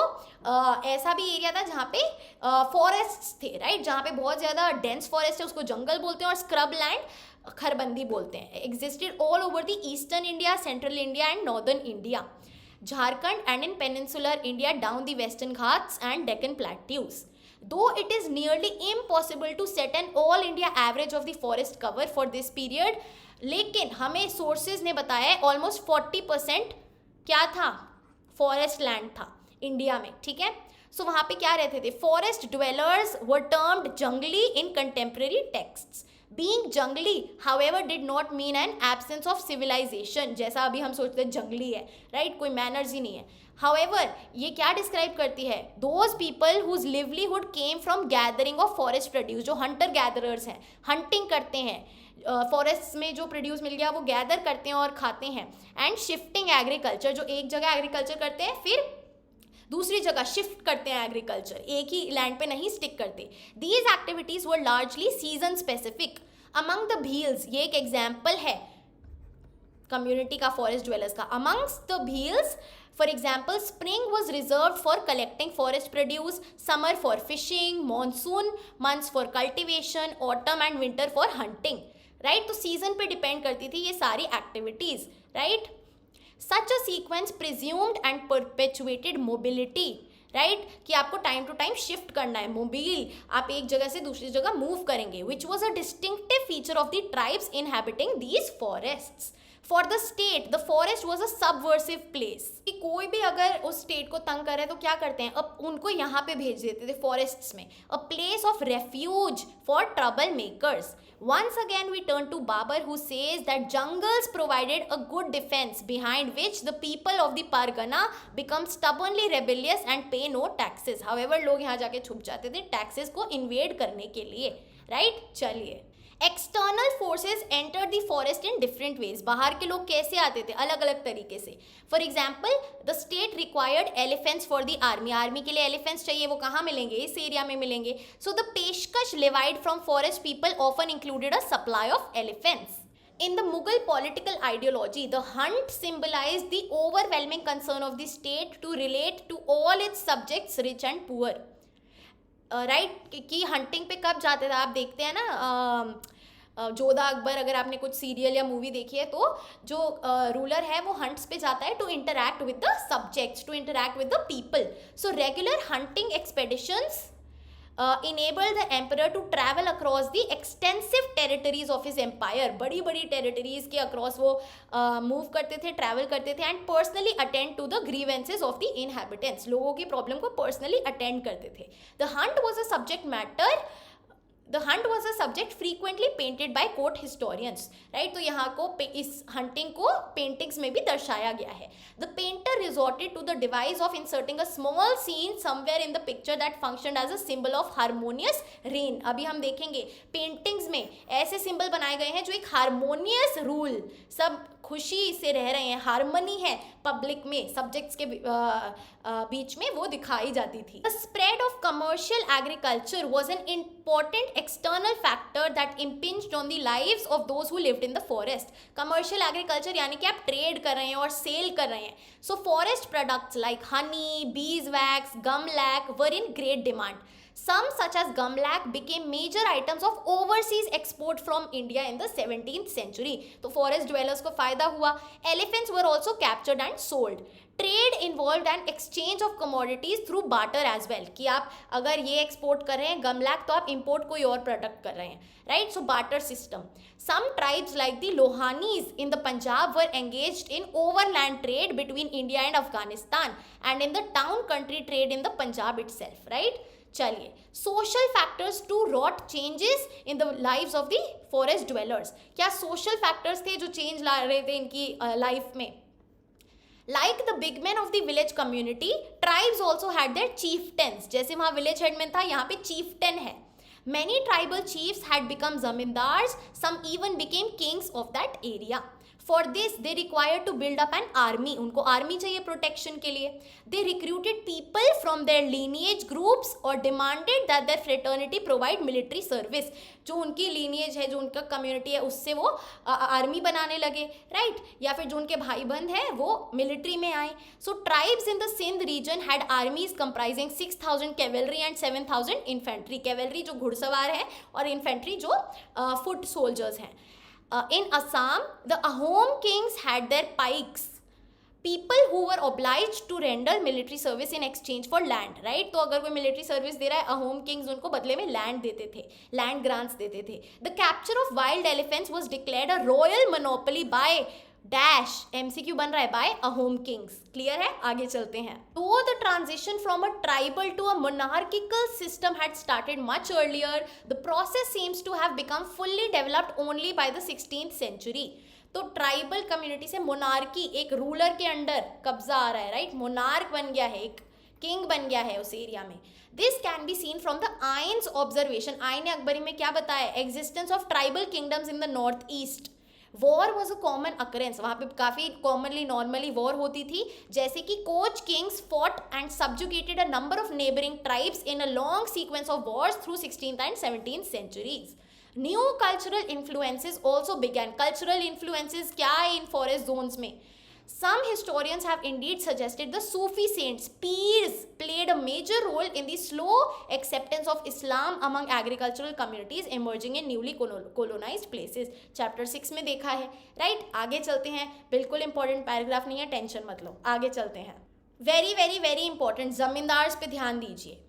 ऐसा भी area था जहाँ पे फॉरेस्ट्स थे, राइट, जहाँ पे बहुत ज़्यादा डेंस फॉरेस्ट है उसको जंगल बोलते हैं, और स्क्रब लैंड खरबंदी बोलते हैं, existed all over the eastern India, central India and northern India, Jharkhand and in peninsular India down the western Ghats and Deccan plateaus. Though it is nearly impossible to set an all India average of the forest cover for this period, लेकिन हमें sources ने बताया है almost 40% क्या था, forest land था India में, ठीक है. सो वहाँ पे क्या रहते थे, forest dwellers were termed jungli in contemporary texts. Being jungly, however, did not mean an absence of civilization. जैसा अभी हम सोचते हैं जंगली है, राइट, कोई मैनर्स ही नहीं है. However, ये क्या डिस्क्राइब करती है, those people whose livelihood came from gathering of forest produce, जो hunter gatherers हैं, hunting करते हैं, फॉरेस्ट में जो प्रोड्यूस मिल गया वो गैदर करते हैं और खाते हैं, एंड शिफ्टिंग एग्रीकल्चर, जो एक जगह एग्रीकल्चर करते हैं फिर दूसरी जगह शिफ्ट करते हैं एग्रीकल्चर, एक ही लैंड पे नहीं स्टिक करते. These activities were largely season specific. Among the Bhils, ये एक एग्जाम्पल है कम्युनिटी का, फॉरेस्ट ड्वेलर्स का. Amongst the Bhils, for example, spring was reserve for collecting forest produce, summer for fishing, monsoon months for cultivation, autumn and winter for hunting, right. तो season पे depend करती थी ये सारी activities, right. Such a sequence presumed and perpetuated mobility, right, कि आपको time to time shift करना है, मोबाइल, आप एक जगह से दूसरी जगह मूव करेंगे, which was a distinctive feature of the tribes inhabiting these forests. For the state the forest was a subversive place, कि कोई भी अगर उस स्टेट को तंग करे तो क्या करते हैं, अब उनको यहाँ पे भेज देते थे फॉरेस्ट्स में. A place of refuge for trouble makers. Once again we turn to Babar, who says that jungles provided a good defense behind which the people of the Pargana become stubbornly rebellious and pay no taxes. However, लोग यहाँ जाके छुप जाते थे taxes को invade करने के लिए, right? चलिए, external forces enter the forest in different ways. बाहर के लोग कैसे आते थे, अलग अलग तरीके से. For example, the state required elephants for the army, army के लिए एलिफेंट्स चाहिए, वो कहाँ मिलेंगे, इस एरिया में मिलेंगे. सो द पेशकश levied from forest people often included a supply of elephants. In the Mughal political ideology, the hunt symbolized the overwhelming concern of the state to relate to all its subjects, rich and poor. Right, कि hunting पे कब जाते थे, आप देखते हैं ना जोधा अकबर, अगर आपने कुछ सीरियल या मूवी देखी है तो जो रूलर है वो हंट्स पे जाता है to interact with the subjects, to interact with the people. So regular hunting expeditions enabled the emperor to travel across the extensive territories of his empire. बड़ी बड़ी territories के across वो move करते थे, travel करते थे, and personally attend to the grievances of the inhabitants. लोगों की problem को personally attend करते थे. The hunt was a subject frequently painted by court historians, right? तो यहाँ को इस hunting को paintings में भी दर्शाया गया है. The painter resorted to the device of inserting a small scene somewhere in the picture that functioned as a symbol of harmonious reign. अभी हम देखेंगे paintings में ऐसे symbol बनाए गए हैं जो एक harmonious rule, सब खुशी से रह रहे हैं, हारमनी है पब्लिक में, सब्जेक्ट्स के बीच में, वो दिखाई जाती थी. The spread of commercial agriculture was an important external factor that impinged on the lives of those who lived in the forest. Commercial agriculture यानी कि आप ट्रेड कर रहे हैं और सेल कर रहे हैं. So forest products like honey, beeswax, gum lac were in great demand. Some such as gum lac became major items of overseas export from India in the 17th century. तो forest dwellers को फायदा हुआ. Elephants were also captured and sold. Trade involved an exchange of commodities through barter as well. कि आप अगर ये export कर रहे हैं gum lac तो आप import कोई और product कर रहे हैं, right? So barter system. Some tribes like the Lohanis in the Punjab were engaged in overland trade between India and Afghanistan, and in the town country trade in the Punjab itself, right? चलिए, social factors to wrought changes in the lives of the forest dwellers. क्या social factors थे जो change ला रहे थे इनकी life में? Like the big men of the village community, tribes also had their chieftains. जैसे वहाँ विलेज हेडमैन था, यहाँ पे chieftain है. Many tribal chiefs had become zamindars, some even became kings of that area. For this, they required to build up an army. उनको army चाहिए protection के लिए. They recruited people from their lineage groups or demanded that their fraternity provide military service. जो उनकी lineage है, जो उनका community है, उससे वो आर्मी बनाने लगे, right? या फिर जो उनके भाई बंद हैं वो मिलिट्री में आए. So tribes in the Sindh region had armies comprising 6,000 cavalry and 7,000 infantry. Cavalry जो घुड़सवार हैं और infantry जो foot soldiers हैं. In Assam, the Ahom kings had their pikes. People who were obliged to render military service in exchange for land, right? तो अगर कोई military service दे रहा है, Ahom kings उनको बदले में land देते थे, land grants देते थे. The capture of wild elephants was declared a royal monopoly by dash MCQ बन रहा है बाय अहोम किंग्स. क्लियर है, आगे चलते हैं. तो the transition from a tribal to a monarchical system had started much earlier. The process seems to have become fully developed only by the 16th century. तो tribal community से monarchy, एक ruler के under कब्जा आ रहा है, right? Monarch बन गया है, एक किंग बन गया है उस एरिया में. This can be seen from the ions observation. Ion Akbari में क्या बताया? Existence of tribal kingdoms in the north east. War was a common occurrence. वहाँ पे काफ़ी कॉमनली नॉर्मली वॉर होती थी. जैसे कि Koch kings fought and subjugated a number of neighbouring tribes in a long sequence of wars through 16th and 17th centuries. New cultural influences also began. Cultural influences क्या है in forest zones में? Some historians have indeed suggested the Sufi saints, peers, played a major role in the slow acceptance of Islam among agricultural communities emerging in newly colonized places. Chapter 6 में देखा है, right? आगे चलते हैं. बिल्कुल important paragraph नहीं है, tension मत लो. आगे चलते हैं. Very very very important. Zamindars पे ध्यान दीजिए.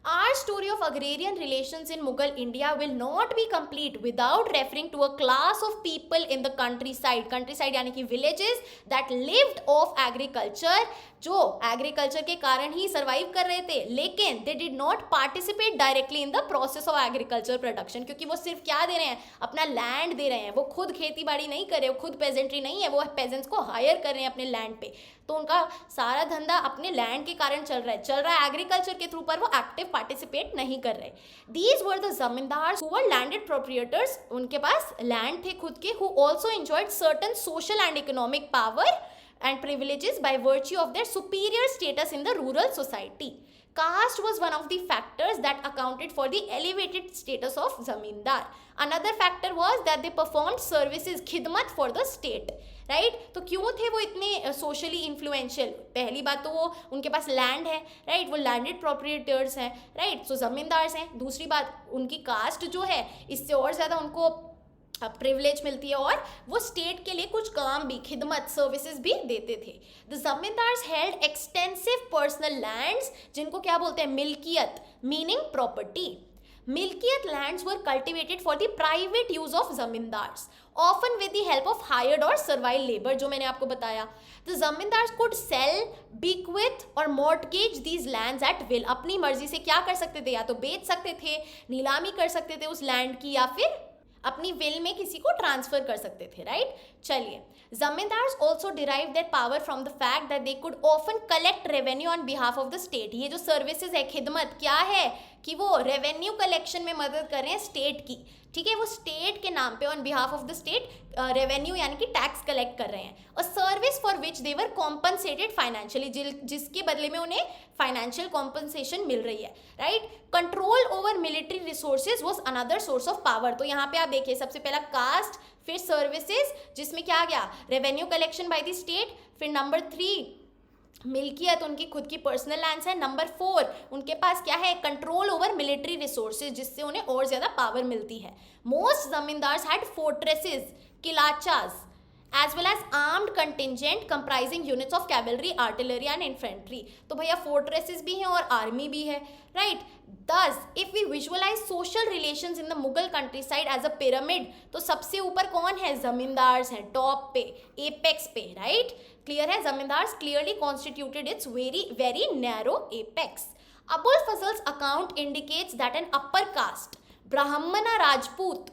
Our story of agrarian relations in Mughal India will not be complete without referring to a class of people in the countryside. Countryside यानी कि villages that lived off agriculture, जो agriculture के कारण ही survive कर रहे थे, लेकिन they did not participate directly in the process of agriculture production. क्योंकि वो सिर्फ क्या दे रहे हैं? अपना लैंड दे रहे हैं. वो खुद खेती बाड़ी नहीं कर रहे, वो खुद पेजेंट्री नहीं है, वो पेजेंट्स को हायर कर रहे हैं अपने लैंड पे. तो उनका सारा धंधा अपने लैंड के कारण चल रहा है एग्रीकल्चर के थ्रू, पर वो एक्टिव पार्टिसिपेट नहीं कर रहे. These were the zamindars who were landed proprietors. उनके पास लैंड थे खुद के. Who also enjoyed certain social and economic power and privileges by virtue of their superior status in the rural society. Caste was one of the factors that accounted for the elevated status of zamindar. Another factor was that they performed services, khidmat for the state. Right? तो क्यों थे वो इतने socially influential? पहली बात तो वो उनके पास लैंड है, राइट? वो लैंडेड प्रोप्रिएटर्स हैं, राइट? सो जमींदार्स हैं. दूसरी बात, उनकी कास्ट जो है इससे और ज़्यादा उनको प्रिविलेज मिलती है और वो स्टेट के लिए कुछ काम भी, खिदमत, सर्विसेज भी देते थे. The zamindars held extensive personal lands, जिनको क्या बोलते हैं? Milkiyat, meaning property. Milkiyat lands were cultivated for the private use of zamindars, often with the help of hired और सर्वाइल लेबर, जो मैंने आपको बताया. The zamindars could sell, bequeath और mortgage these lands at will. अपनी मर्जी से क्या कर सकते थे? या तो बेच सकते थे, नीलामी कर सकते थे उस लैंड की, या फिर अपनी विल में किसी को ट्रांसफर कर सकते थे, राइट? चलिए, zamindars also derive their power from the fact that they could often collect revenue on behalf of the state. ये जो सर्विसेज है, खिदमत, क्या है कि वो रेवेन्यू कलेक्शन में मदद कर रहे हैं स्टेट की. ठीक है, वो स्टेट के नाम पे on behalf of the state revenue यानी कि टैक्स कलेक्ट कर रहे हैं. और service for which they were compensated financially, जिसके बदले में उन्हें फाइनेंशियल कॉम्पनसेशन मिल रही है, right? Control over military resources was another source of power. तो यहाँ पे आप देखिए, सबसे पहला कास्ट, फिर सर्विसेज, जिसमें क्या आ गया? Revenue collection by the state. फिर नंबर 3 मिल्कियत, उनकी खुद की पर्सनल लैंड्स है. नंबर 4 उनके पास क्या है? कंट्रोल ओवर मिलिट्री रिसोर्सेज, जिससे उन्हें और ज़्यादा पावर मिलती है. मोस्ट जमींदार्स हैड फोर्ट्रेसेस, किलाचास, as well as armed contingent comprising units of cavalry, artillery and infantry. तो भैया फोर्ट्रेसेस भी हैं और आर्मी भी है, right? Thus, if we visualize social relations in the Mughal countryside as a pyramid, तो सबसे ऊपर कौन है? जमींदार्स हैं, टॉप पे, एपेक्स पे, राइट? क्लियर है? Zamindars clearly constituted its very narrow apex. Abul Fazl's account indicates that an upper caste, Brahmana Rajput,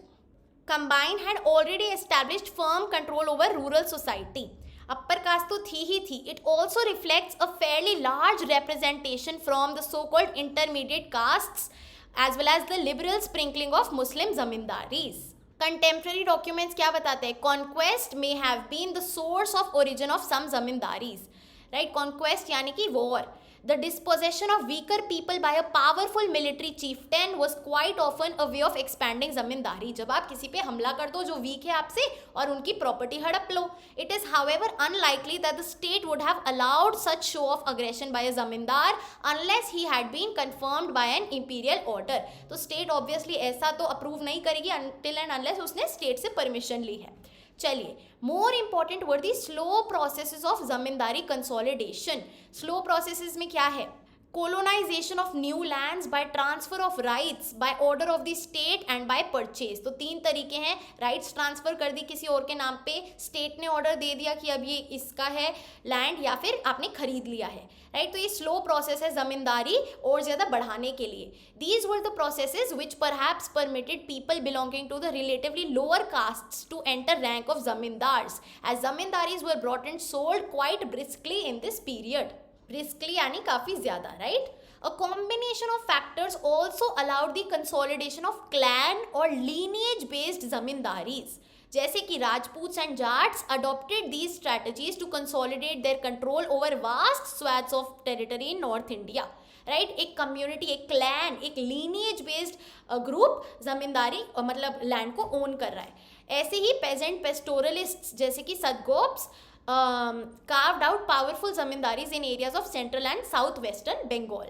combined had already established firm control over rural society. Upper caste तो थी ही थी. It also reflects a fairly large representation from the so called intermediate castes as well as the liberal sprinkling of Muslim zamindaris. Contemporary documents क्या बताते हैं? Conquest may have been the source of origin of some zamindaris, right? Conquest यानी कि war. The dispossession of weaker people by a powerful military chieftain was quite often a way of expanding zamindari. जब आप किसी पे हमला कर दो जो weak है आपसे और उनकी property हड़प लो. It is however unlikely that the state would have allowed such show of aggression by a zamindar unless he had been confirmed by an imperial order. तो state obviously ऐसा तो approve नहीं करेगी until and unless उसने state से permission ली है. चलिए, more important were the slow processes of zamindari consolidation. Slow processes में क्या है? Colonisation of new lands by transfer of rights by order of the state and by purchase. तो 3 तरीके हैं. राइट्स ट्रांसफर कर दी किसी और के नाम पे, स्टेट ने ऑर्डर दे दिया कि अब ये इसका है लैंड, या फिर आपने खरीद लिया है. राइट, तो ये स्लो प्रोसेस है जमींदारी और ज़्यादा बढ़ाने के लिए. These were the processes which perhaps permitted people belonging to the relatively lower castes to enter rank of zamindars, as zamindaris were brought and sold quite briskly in this period. Briskly यानी काफ़ी ज़्यादा. Right, a combination of factors also allowed the consolidation of clan और lineage based zamindaris, जैसे कि Rajputs and Jats adopted these strategies to consolidate their control over vast swaths of territory in north India. Right, एक community, एक clan, एक lineage based group जमींदारी मतलब land को own कर रहा है. ऐसे ही पेजेंट पेस्टोरलिस्ट्स जैसे कि सदगोप्स carved out powerful zamindaris in areas of central and southwestern Bengal.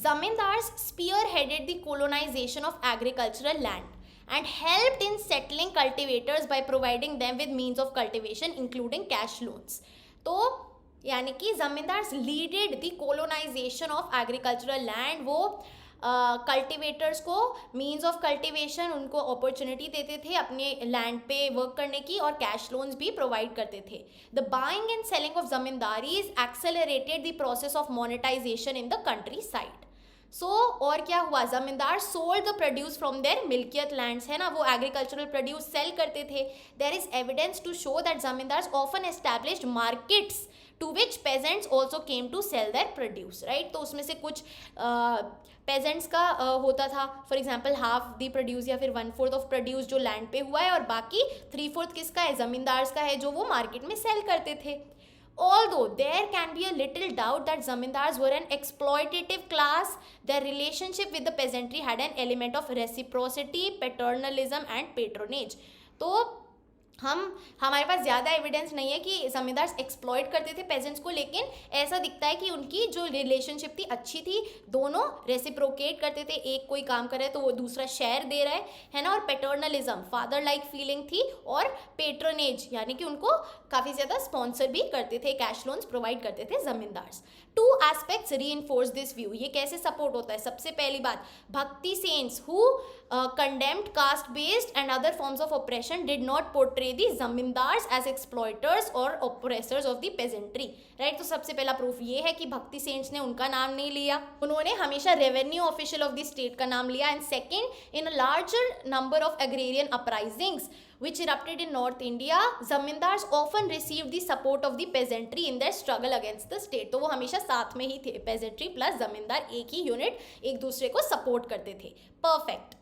Zamindars spearheaded the colonization of agricultural land and helped in settling cultivators by providing them with means of cultivation including cash loans. तो यानी कि zamindars leaded the colonisation of agricultural land. वो cultivators को means of cultivation, उनको opportunity देते थे अपने land पे वर्क करने की, और कैश लोन्स भी प्रोवाइड करते थे. The buying and selling of zamindaris accelerated the process of monetization in the countryside. So और क्या हुआ? Zamindar sold the produce from their मिल्कियत लैंड्स, है ना, वो एग्रीकल्चरल प्रोड्यूस सेल करते थे. There is evidence to show that zamindars often established markets to which peasants also came to sell their produce. Right, तो उसमें से कुछ पेजेंट्स का होता था, for example half the produce या फिर 1/4 ऑफ प्रोड्यूस जो लैंड पे हुआ है, और बाकी 3/4 किसका है? जमींदार्स का है, जो वो मार्केट में सेल करते थे. Although there can be a little doubt that zamindars were an exploitative class, their relationship with the peasantry had an element of reciprocity, paternalism and patronage. तो हमारे पास ज़्यादा एविडेंस नहीं है कि जमींदार एक्सप्लॉइट करते थे पेजेंट्स को, लेकिन ऐसा दिखता है कि उनकी जो रिलेशनशिप थी अच्छी थी. दोनों रेसिप्रोकेट करते थे, एक कोई काम कर रहा है तो वो दूसरा शेयर दे रहा है ना. और पैटर्नलिज्म, फादर लाइक फीलिंग थी, और पेट्रोनेज यानी कि उनको काफ़ी ज़्यादा स्पॉन्सर भी करते थे, कैश लोन्स प्रोवाइड करते थे zamindars. 2 aspects reinforce this view. ये कैसे सपोर्ट होता है? सबसे पहली बात, bhakti saints who condemned caste based and other forms of oppression did not portray the zamindars as exploiters or oppressors of the peasantry. Right, तो सबसे पहला प्रूफ ये है कि भक्ति सेंट्स ने उनका नाम नहीं लिया, उन्होंने हमेशा revenue official of the state का नाम लिया. And second, in a larger number of agrarian uprisings which erupted in North India, zamindars often received the support of the peasantry in their struggle against the state. तो वो हमेशा साथ में ही थे, peasantry plus जमींदार एक ही यूनिट एक दूसरे को सपोर्ट करते थे. परफेक्ट.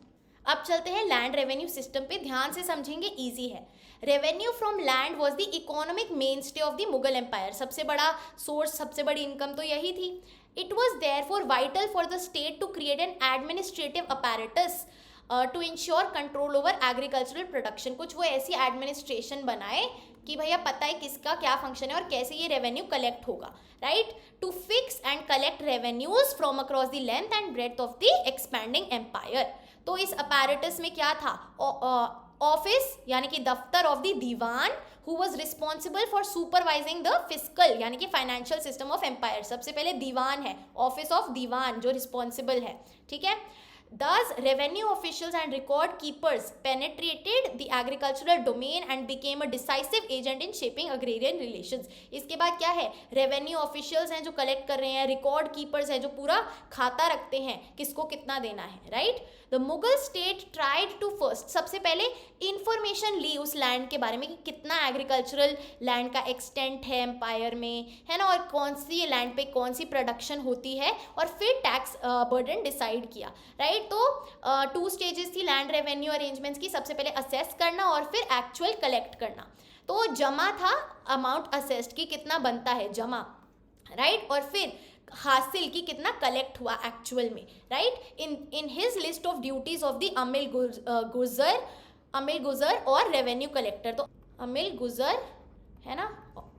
अब चलते हैं लैंड रेवेन्यू सिस्टम पे, ध्यान से समझेंगे, इजी है. Revenue from land was the economic mainstay of the Mughal empire. सबसे बड़ा सोर्स, सबसे बड़ी इनकम तो यही थी. It was therefore vital for the state to create an administrative apparatus to ensure control over agricultural production. कुछ वो ऐसी एडमिनिस्ट्रेशन बनाए कि भैया पता है किसका क्या फंक्शन है और कैसे ये रेवेन्यू कलेक्ट होगा. Right, to fix and collect revenues from across the length and breadth of the expanding empire. तो इस अपैरेटस में क्या था? ऑफिस यानी कि दफ्तर of the diwan, who was responsible for supervising the fiscal यानी कि फाइनेंशियल सिस्टम ऑफ एम्पायर. सबसे पहले दीवान है, ऑफिस ऑफ दीवान जो रिस्पॉन्सिबल है. ठीक है. Thus, revenue officials and record keepers penetrated the agricultural domain and became a decisive agent in shaping agrarian relations. इसके बाद क्या है? रेवेन्यू ऑफिशियल्स हैं जो कलेक्ट कर रहे हैं, रिकॉर्ड कीपर्स हैं जो पूरा खाता रखते हैं किसको कितना देना है. Right, the Mughal state tried to first, सबसे पहले इंफॉर्मेशन ली उस लैंड के बारे में कि कितना एग्रीकल्चरल लैंड का एक्सटेंट है एम्पायर में, है ना, और कौन सी लैंड पे कौन सी प्रोडक्शन होती है, और फिर टैक्स बर्डन डिसाइड किया. Right, right. तो 2 स्टेजेस थी लैंड रेवेन्यू अरेंजमेंट्स की, सबसे पहले असेस करना और फिर एक्चुअल कलेक्ट करना। तो जमा था अमाउंट असेस्ड की कितना बनता है जमा, राइट, और फिर हासिल की कितना कलेक्ट हुआ एक्चुअल में, right. In his list of duties of the amil guzar और रेवेन्यू कलेक्टर। तो अमिल गुजर है ना,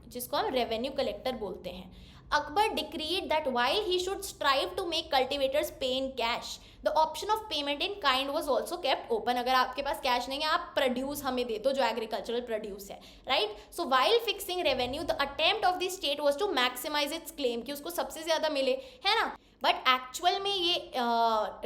जिसको हम रेवेन्यू कलेक्टर बोलते हैं। Akbar decreed that while he should strive to make cultivators pay in cash, the option of payment in kind was also kept open. अगर आपके पास कैश नहीं है, आप प्रोड्यूस हमें दे दो, जो एग्रीकल्चरल प्रोड्यूस है, right. So while fixing revenue the attempt of the state was to maximise its claim, कि उसको सबसे ज्यादा मिले, है ना। बट एक्चुअल में ये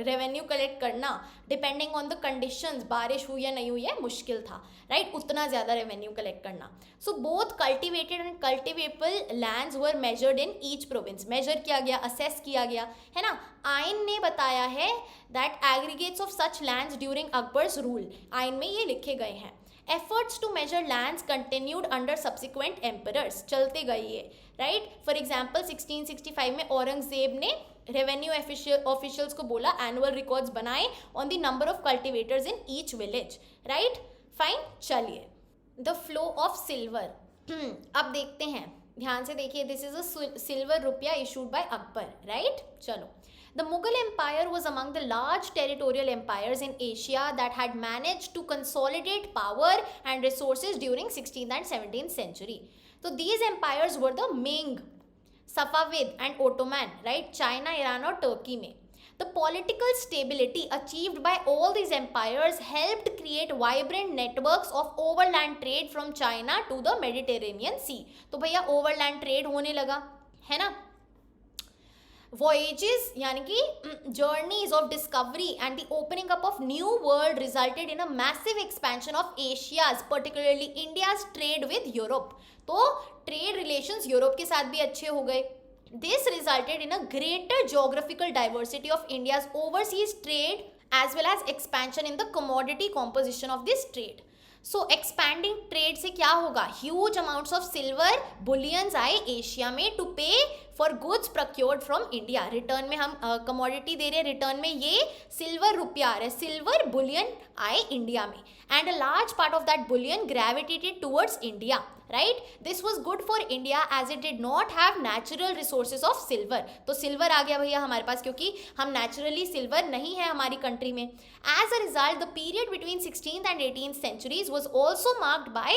रेवेन्यू कलेक्ट करना डिपेंडिंग ऑन द कंडीशंस, बारिश हुई या नहीं हुई है, मुश्किल था, राइट, उतना ज़्यादा रेवेन्यू कलेक्ट करना। So both cultivated and cultivable lands were measured in each province, measure किया गया, असेस किया गया, है ना। आइन ने बताया है that aggregates of such lands during Akbar's rule, आइन में ये लिखे गए हैं। Efforts to measure lands continued under subsequent emperors, चलते गए ये, राइट। फॉर एग्जाम्पल 1665 में औरंगजेब ने रेवेन्यू ऑफिशियल्स को बोला एनुअल रिकॉर्ड्स बनाए on the number of cultivators in each village, right, fine. चलिए, द फ्लो ऑफ सिल्वर, अब देखते हैं, ध्यान से देखिए, दिस इज अ सिल्वर रुपया इशूड बाय अकबर, राइट। चलो, the Mughal Empire was among the large territorial empires in Asia that had managed to consolidate power and resources during 16th and 17th century. So these empires were the Ming, Safavid and Ottoman, right? China, Iran और Turkey में. The political stability achieved by all these empires helped create vibrant networks of overland trade from China to the Mediterranean Sea. तो भैया overland trade होने लगा, है ना। Voyages यानी कि journeys of discovery and the opening up of new world resulted in a massive expansion of Asia's, particularly India's trade with Europe. तो trade relations Europe के साथ भी अच्छे हो गए. This resulted in a greater geographical diversity of India's overseas trade as well as expansion in the commodity composition of this trade. So expanding trade से क्या होगा, huge amounts of silver bullions आए एशिया में to पे for goods procured from India. Return में हम commodity दे रहे हैं, रिटर्न में ये सिल्वर रुपया आ रहा है, सिल्वर बुलियन आए इंडिया में. And a large part of that bullion gravitated towards India, right. This was good for India as it did not have natural resources of silver. तो सिल्वर आ गया भैया हमारे पास, क्योंकि हम नेचुरली सिल्वर नहीं है हमारी कंट्री में. As a result the period between 16th and 18th centuries was also marked by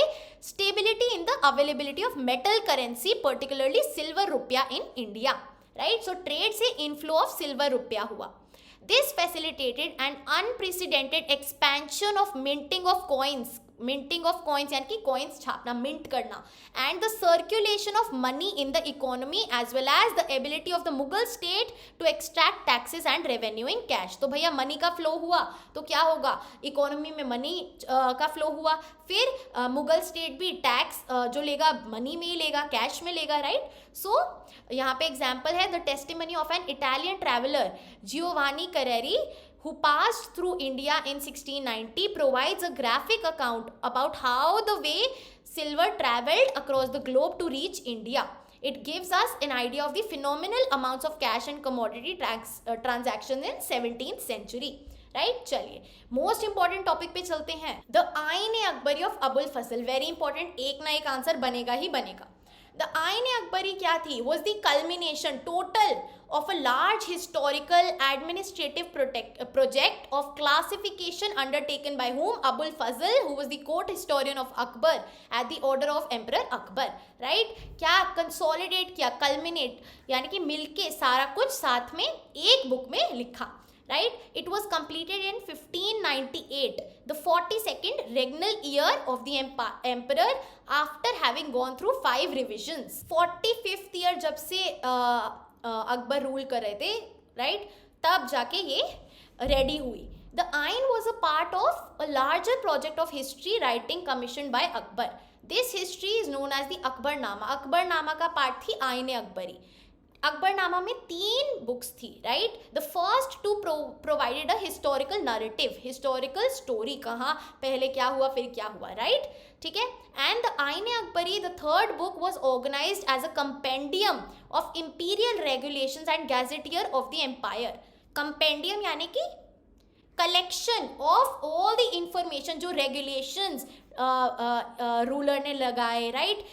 stability in the availability of metal currency, particularly silver रुपया in India, right. So trade से inflow of silver रुपया हुआ. This facilitated an unprecedented expansion of minting of coins यानी कि coins छापना, mint करना, and the circulation of money in the economy as well as the ability of the Mughal state to extract taxes and revenue in cash. तो भैया money का flow हुआ तो क्या होगा, इकोनॉमी में मनी का फ्लो हुआ, फिर मुगल स्टेट भी टैक्स जो लेगा मनी में ही लेगा, कैश में लेगा, राइट. सो यहाँ पे एग्जाम्पल है the testimony of an Italian traveller Giovanni Kareri who passed through India in 1690 provides a graphic account about how the way silver traveled across the globe to reach India. It gives us an idea of the phenomenal amounts of cash and commodity transactions in 17th century. Right. चलिए most important topic पे चलते हैं. The Ain Akbari of Abul Fazl. Very important, एक ना एक answer बनेगा ही बनेगा. The Ain Akbari क्या थी, was the culmination total of a large historical administrative project of classification undertaken by whom, Abul Fazl, who was the court historian of Akbar at the order of Emperor Akbar, right. क्या consolidate किया, culminate यानी कि मिलके सारा कुछ साथ में एक बुक में लिखा, right. It was completed in 1598, the 42nd regnal year of the emperor after having gone through 5 revisions. 45th year जब से अकबर रूल कर रहे थे, राइट, तब जाके ये रेडी हुई. The Ain was a part of a larger project of history writing commission by Akbar. This history is known as the Akbarnama. Akbarnama का पार्ट थी आइन अकबरी. अकबरनामा में 3 बुक्स थी, right. The first two provided a historical narrative, historical story, कहाँ पहले क्या हुआ फिर क्या हुआ, राइट. ठीक है. And the Ain Akbari, the third book, was organised as a compendium of imperial regulations and gazetteer of the empire. Compendium यानी कि collection of all the information, जो रेगुलेशंस रूलर ने लगाए, राइट,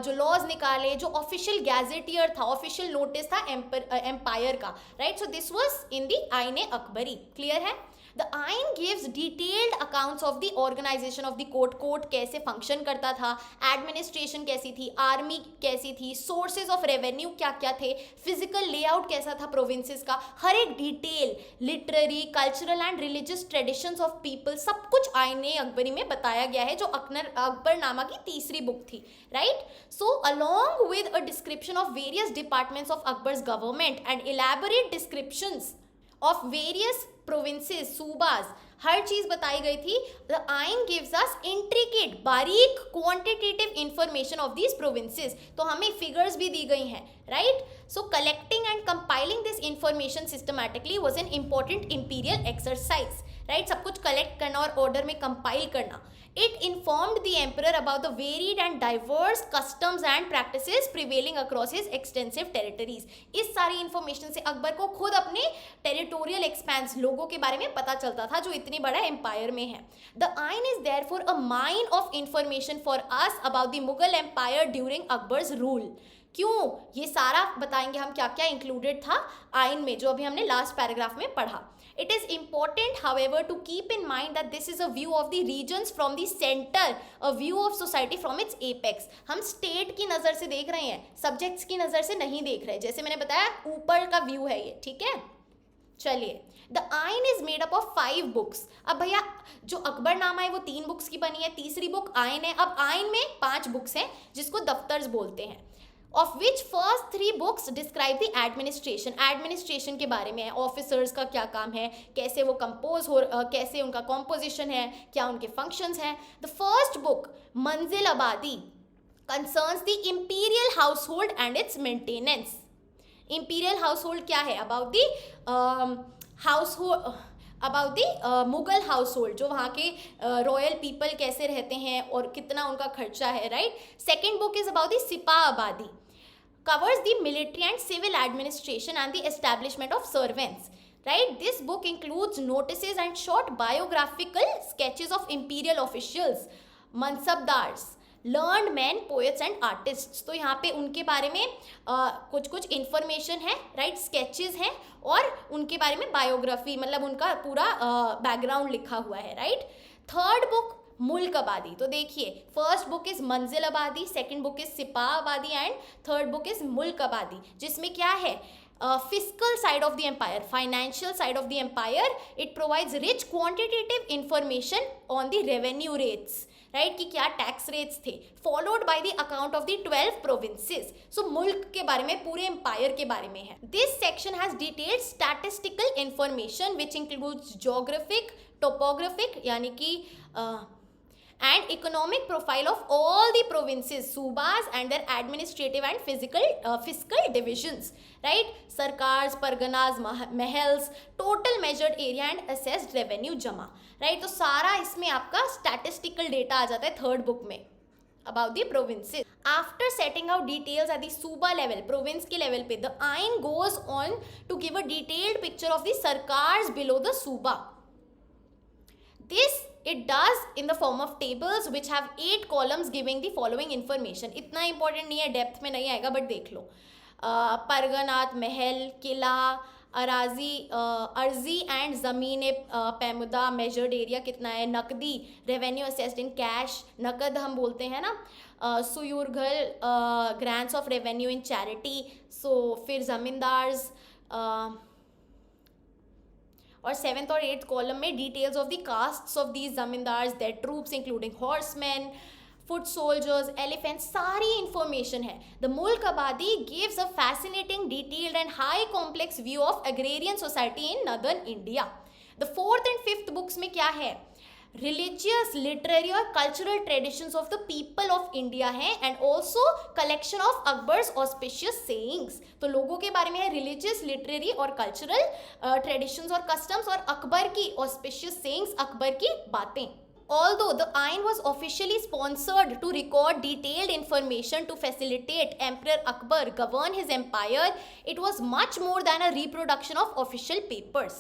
जो लॉज निकाले, जो ऑफिशियल गैजेटियर था, ऑफिशियल नोटिस था एम्पायर का, right. So this was in the Ain Akbari. Clear है. The आइन gives detailed accounts of the organization of the court. Court कैसे फंक्शन करता था, एडमिनिस्ट्रेशन कैसी थी, आर्मी कैसी थी, सोर्सेज ऑफ रेवेन्यू क्या क्या थे, फिजिकल लेआउट कैसा था प्रोविंसेस का, हर एक detail, literary, cultural and religious traditions of people, सब कुछ आईने अकबरी में बताया गया है, जो अकबरनामा की तीसरी बुक थी, right. So along with a description of various departments of Akbar's government and elaborate descriptions of various provinces, subas, हर चीज बताई गई थी. The Ain gives us intricate, बारीक quantitative information of these provinces. तो हमें फिगर्स भी दी गई हैं, right. So collecting and compiling this information systematically was an important imperial exercise, right. सब कुछ कलेक्ट करना और ऑर्डर में कंपाइल करना. It informed the emperor about the varied and diverse customs and practices prevailing across his extensive territories. इस सारी information से अकबर को खुद अपने टेरिटोरियल एक्सपेंस, लोगों के बारे में पता चलता था जो इतनी बड़ा एम्पायर में है. The आइन is therefore a mine of information for us about the Mughal Empire during Akbar's rule. क्यों? ये सारा बताएंगे हम क्या क्या इंक्लूडेड था आइन में, जो अभी हमने लास्ट पैराग्राफ में पढ़ा. It is important, however, to keep in mind that this is a view of the regions from the center, a view of society from its apex. हम स्टेट की नज़र से देख रहे हैं, सब्जेक्ट्स की नज़र से नहीं देख रहे. जैसे मैंने बताया, ऊपर का व्यू है ये, ठीक है. चलिए, द आइन is made up of 5 books. अब भैया जो अकबरनामा है वो 3 बुक्स की बनी है, तीसरी बुक आइन है. अब आइन में 5 बुक्स हैं जिसको दफ्तर्स बोलते हैं, of which first 3 books describe the administration. Administration के बारे में है, ऑफिसर्स का क्या काम है, कैसे वो कंपोज हो, कैसे उनका कॉम्पोजिशन है, क्या उनके फंक्शंस हैं. द फर्स्ट बुक मंजिल आबादी concerns the imperial household and its maintenance. imperial household क्या है? about the household, about the Mughal house hold, जो वहाँ के रॉयल पीपल कैसे रहते हैं और कितना उनका खर्चा है, right. Second book is about the sipah abadi, covers the military and civil administration and the establishment of servants, right. This book includes notices and short biographical sketches of imperial officials, mansabdars, learned men, poets and artists. तो यहाँ पे उनके बारे में कुछ कुछ information है, right, sketches हैं और उनके बारे में बायोग्राफी, मतलब उनका पूरा बैकग्राउंड लिखा हुआ है, राइट. थर्ड बुक मुल्क आबादी. तो देखिए, फर्स्ट बुक इज मंजिल आबादी, सेकंड बुक इज सिपाह आबादी एंड थर्ड बुक इज मुल्क आबादी, जिसमें क्या है, fiscal side of the empire, financial side of the empire. It provides rich quantitative information on the revenue rates, right, कि क्या टैक्स रेट्स थे, followed by the account of the 12 provinces. So मुल्क के बारे में, पूरे एम्पायर के बारे में है. This section has detailed statistical information which includes geographic, topographic यानी कि and economic profile of all the provinces, subas and their administrative and fiscal divisions, right. sarkars, parganas, महल्स, total measured area and assessed revenue जमा, right. तो सारा इसमें आपका statistical data आ जाता है third book में about the provinces. After setting out details at the suba level, province के level पे, the आइन goes on to give a detailed picture of the sarkars below the suba. This it does in the form of tables which have 8 columns giving the following information. इतना important नहीं है, depth में नहीं आएगा, but देख लो. परगनात, महल, किला, अर्जी and ज़मीन पैमुदा, measured area कितना है, नकदी, रेवेन्यू असेस्ड इन कैश, नकद हम बोलते हैं ना, suyurghal, grants of revenue in charity. So फिर ज़मींदार्स, और 7th और 8th कॉलम में details of the castes of these zamindars, their troops including horseman, foot soldiers, elephants, सारी इंफॉर्मेशन है. The mulk abadi gives a fascinating, detailed and high complex view of agrarian society in northern India. The 4th and 5th books में क्या है, religious, literary और cultural traditions of the people of India हैं, and also collection of Akbar's auspicious sayings. तो लोगों के बारे में है, रिलीजियस, लिटरेरी और कल्चरल ट्रेडिशंस और कस्टम्स, और अकबर की ऑस्पिशियस सेइंग्स, अकबर की बातें. Although the Ain was officially sponsored to record detailed information to facilitate Emperor Akbar govern his empire, it was much more than a reproduction of official papers.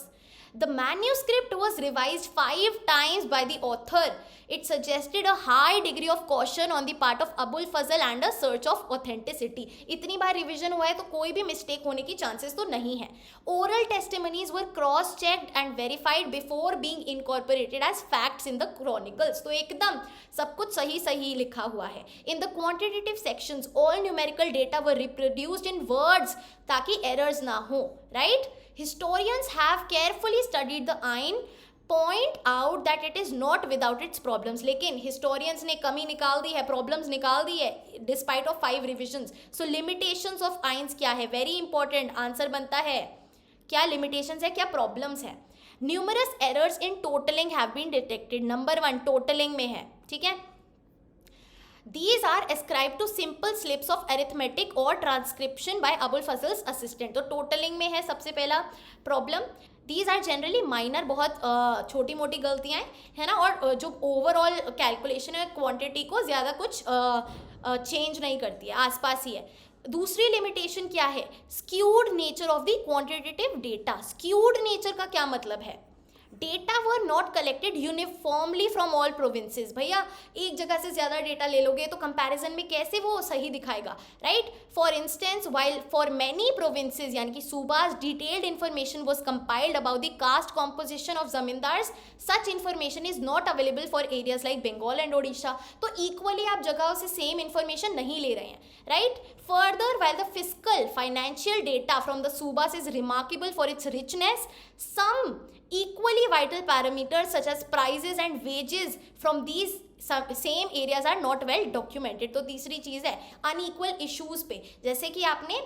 The manuscript was revised 5 times by the author. It suggested a high degree of caution on the part of Abul Fazl and a search of authenticity. इतनी बार revision हुआ है तो कोई भी mistake होने की chances तो नहीं है. Oral testimonies were cross-checked and verified before being incorporated as facts in the chronicles. तो एकदम सब कुछ सही सही लिखा हुआ है. In the quantitative sections, all numerical data were reproduced in words ताकि errors ना हो. Right? Historians have carefully studied the Ain, point out that it is not without its problems. लेकिन historians ने कमी निकाल दी है, problems निकाल दी है, despite of 5 revisions. So limitations of Ains क्या है? Very important. Answer बनता है क्या limitations है, क्या problems है. Numerous errors in totaling have been detected. Number 1 totaling में है, ठीक है. These are ascribed to simple slips of arithmetic or transcription by Abul Fazl's assistant. तो totaling में है सबसे पहला problem. These are generally minor, बहुत छोटी मोटी गलतियाँ हैं ना, और जो overall calculation है quantity को ज़्यादा कुछ change नहीं करती है, आसपास ही है. दूसरी लिमिटेशन क्या है? Skewed nature of the quantitative data. Skewed nature का क्या मतलब है? Data were not collected uniformly from all provinces. भैया एक जगह से ज़्यादा डेटा ले लोगे तो कंपैरिजन में कैसे वो सही दिखाएगा, right. For instance while for many provinces यानी कि subas detailed information was compiled about the caste composition of zamindars, such information is not available for areas like Bengal and Odisha. तो इक्वली आप जगहों से सेम इन्फॉर्मेशन नहीं ले रहे हैं, right. Further, while the fiscal financial data from the Subas is remarkable for its richness, some equally vital parameters such as prices and wages from these same areas are not well documented. तो तीसरी चीज़ है unequal issues पे, जैसे कि आपने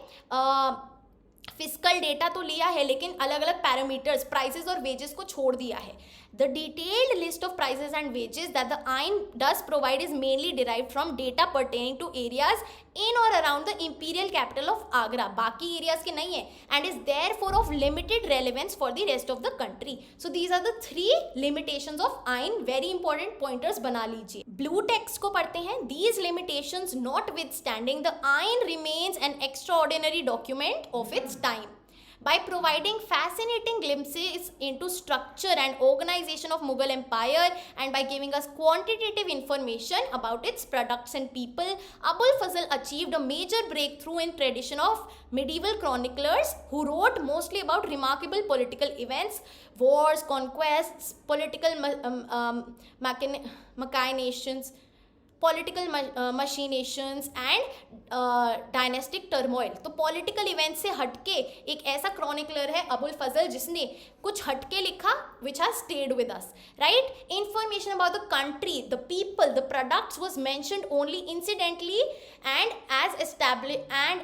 physical data तो लिया है लेकिन अलग अलग पैरामीटर्स प्राइसेस और वेजेस को छोड़ दिया है. The detailed list of prices and wages that the Ain does provide is mainly derived from data pertaining to areas in or around the imperial capital of Agra. बाकी areas के नहीं है and is therefore of limited relevance for the rest of the country. So these are the 3 limitations of Ain. Very important pointers बना लीजिए. Blue text को पढ़ते हैं. These limitations notwithstanding, the Ain remains an extraordinary document of its time. By providing fascinating glimpses into structure and organization of Mughal Empire and by giving us quantitative information about its products and people, Abul Fazl achieved a major breakthrough in tradition of medieval chroniclers who wrote mostly about remarkable political events, wars, conquests, political machinations, political machinations and dynastic turmoil. तो political event से हटके एक ऐसा chronicler है अबुल फजल जिसने कुछ हटके लिखा which has stayed with us, right. Information about the country, the people, the products was mentioned only incidentally and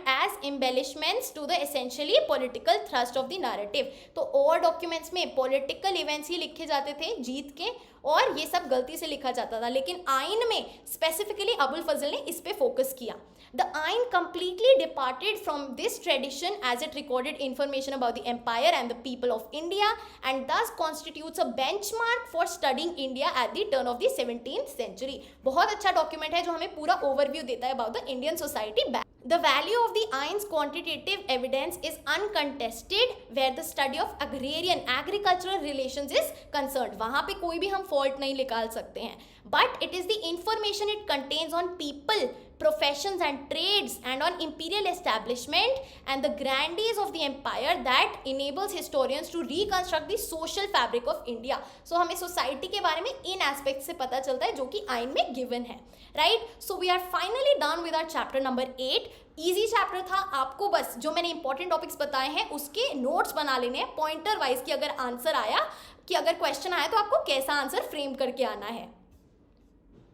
as embellishments to the essentially political thrust of the narrative. तो और डॉक्यूमेंट्स में political events ही लिखे जाते थे जीत के, और ये सब गलती से लिखा जाता था. लेकिन आइन में स्पेसिफिकली अबुल फजल ने इस पे फोकस किया. द आइन completely departed from this tradition as it recorded information about the empire and the people of India and thus constitutes a benchmark for studying India at the turn of the 17th century. बहुत अच्छा document है जो हमें पूरा overview देता है about the Indian society back. The value of the Ain's quantitative evidence is uncontested where the study of agrarian agricultural relations is concerned. वहाँ पे कोई भी हम fault नहीं निकाल सकते हैं. But it is the information it contains on people, professions and trades and on imperial establishment and the grandees of the empire that enables historians to reconstruct the social fabric of India. So हमें society के बारे में इन aspects से पता चलता है जो कि आइन में given है, right? So we are finally done with our chapter number 8. Easy chapter था. आपको बस जो मैंने इंपॉर्टेंट टॉपिक्स बताए हैं उसके नोट्स बना लेने हैं पॉइंटर वाइज कि अगर आंसर आया, कि अगर क्वेश्चन आया तो आपको कैसा आंसर फ्रेम करके आना है.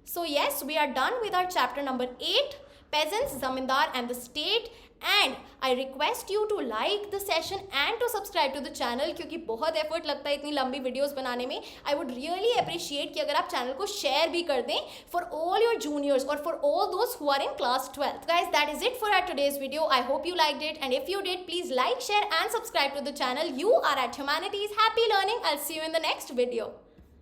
So yes, we are done with our chapter number 8, peasants, zamindar and the state, and I request you to like the session and to subscribe to the channel क्योंकि बहुत effort लगता है इतनी लंबी videos बनाने में. I would really appreciate कि अगर आप चैनल को शेयर भी कर दें for all your juniors or for all those who are in class 12th. Guys, that is it for our today's video. I hope you liked it, and if you did, please like, share and subscribe to the channel. You are at Humanities. Happy learning. I'll see you in the next video.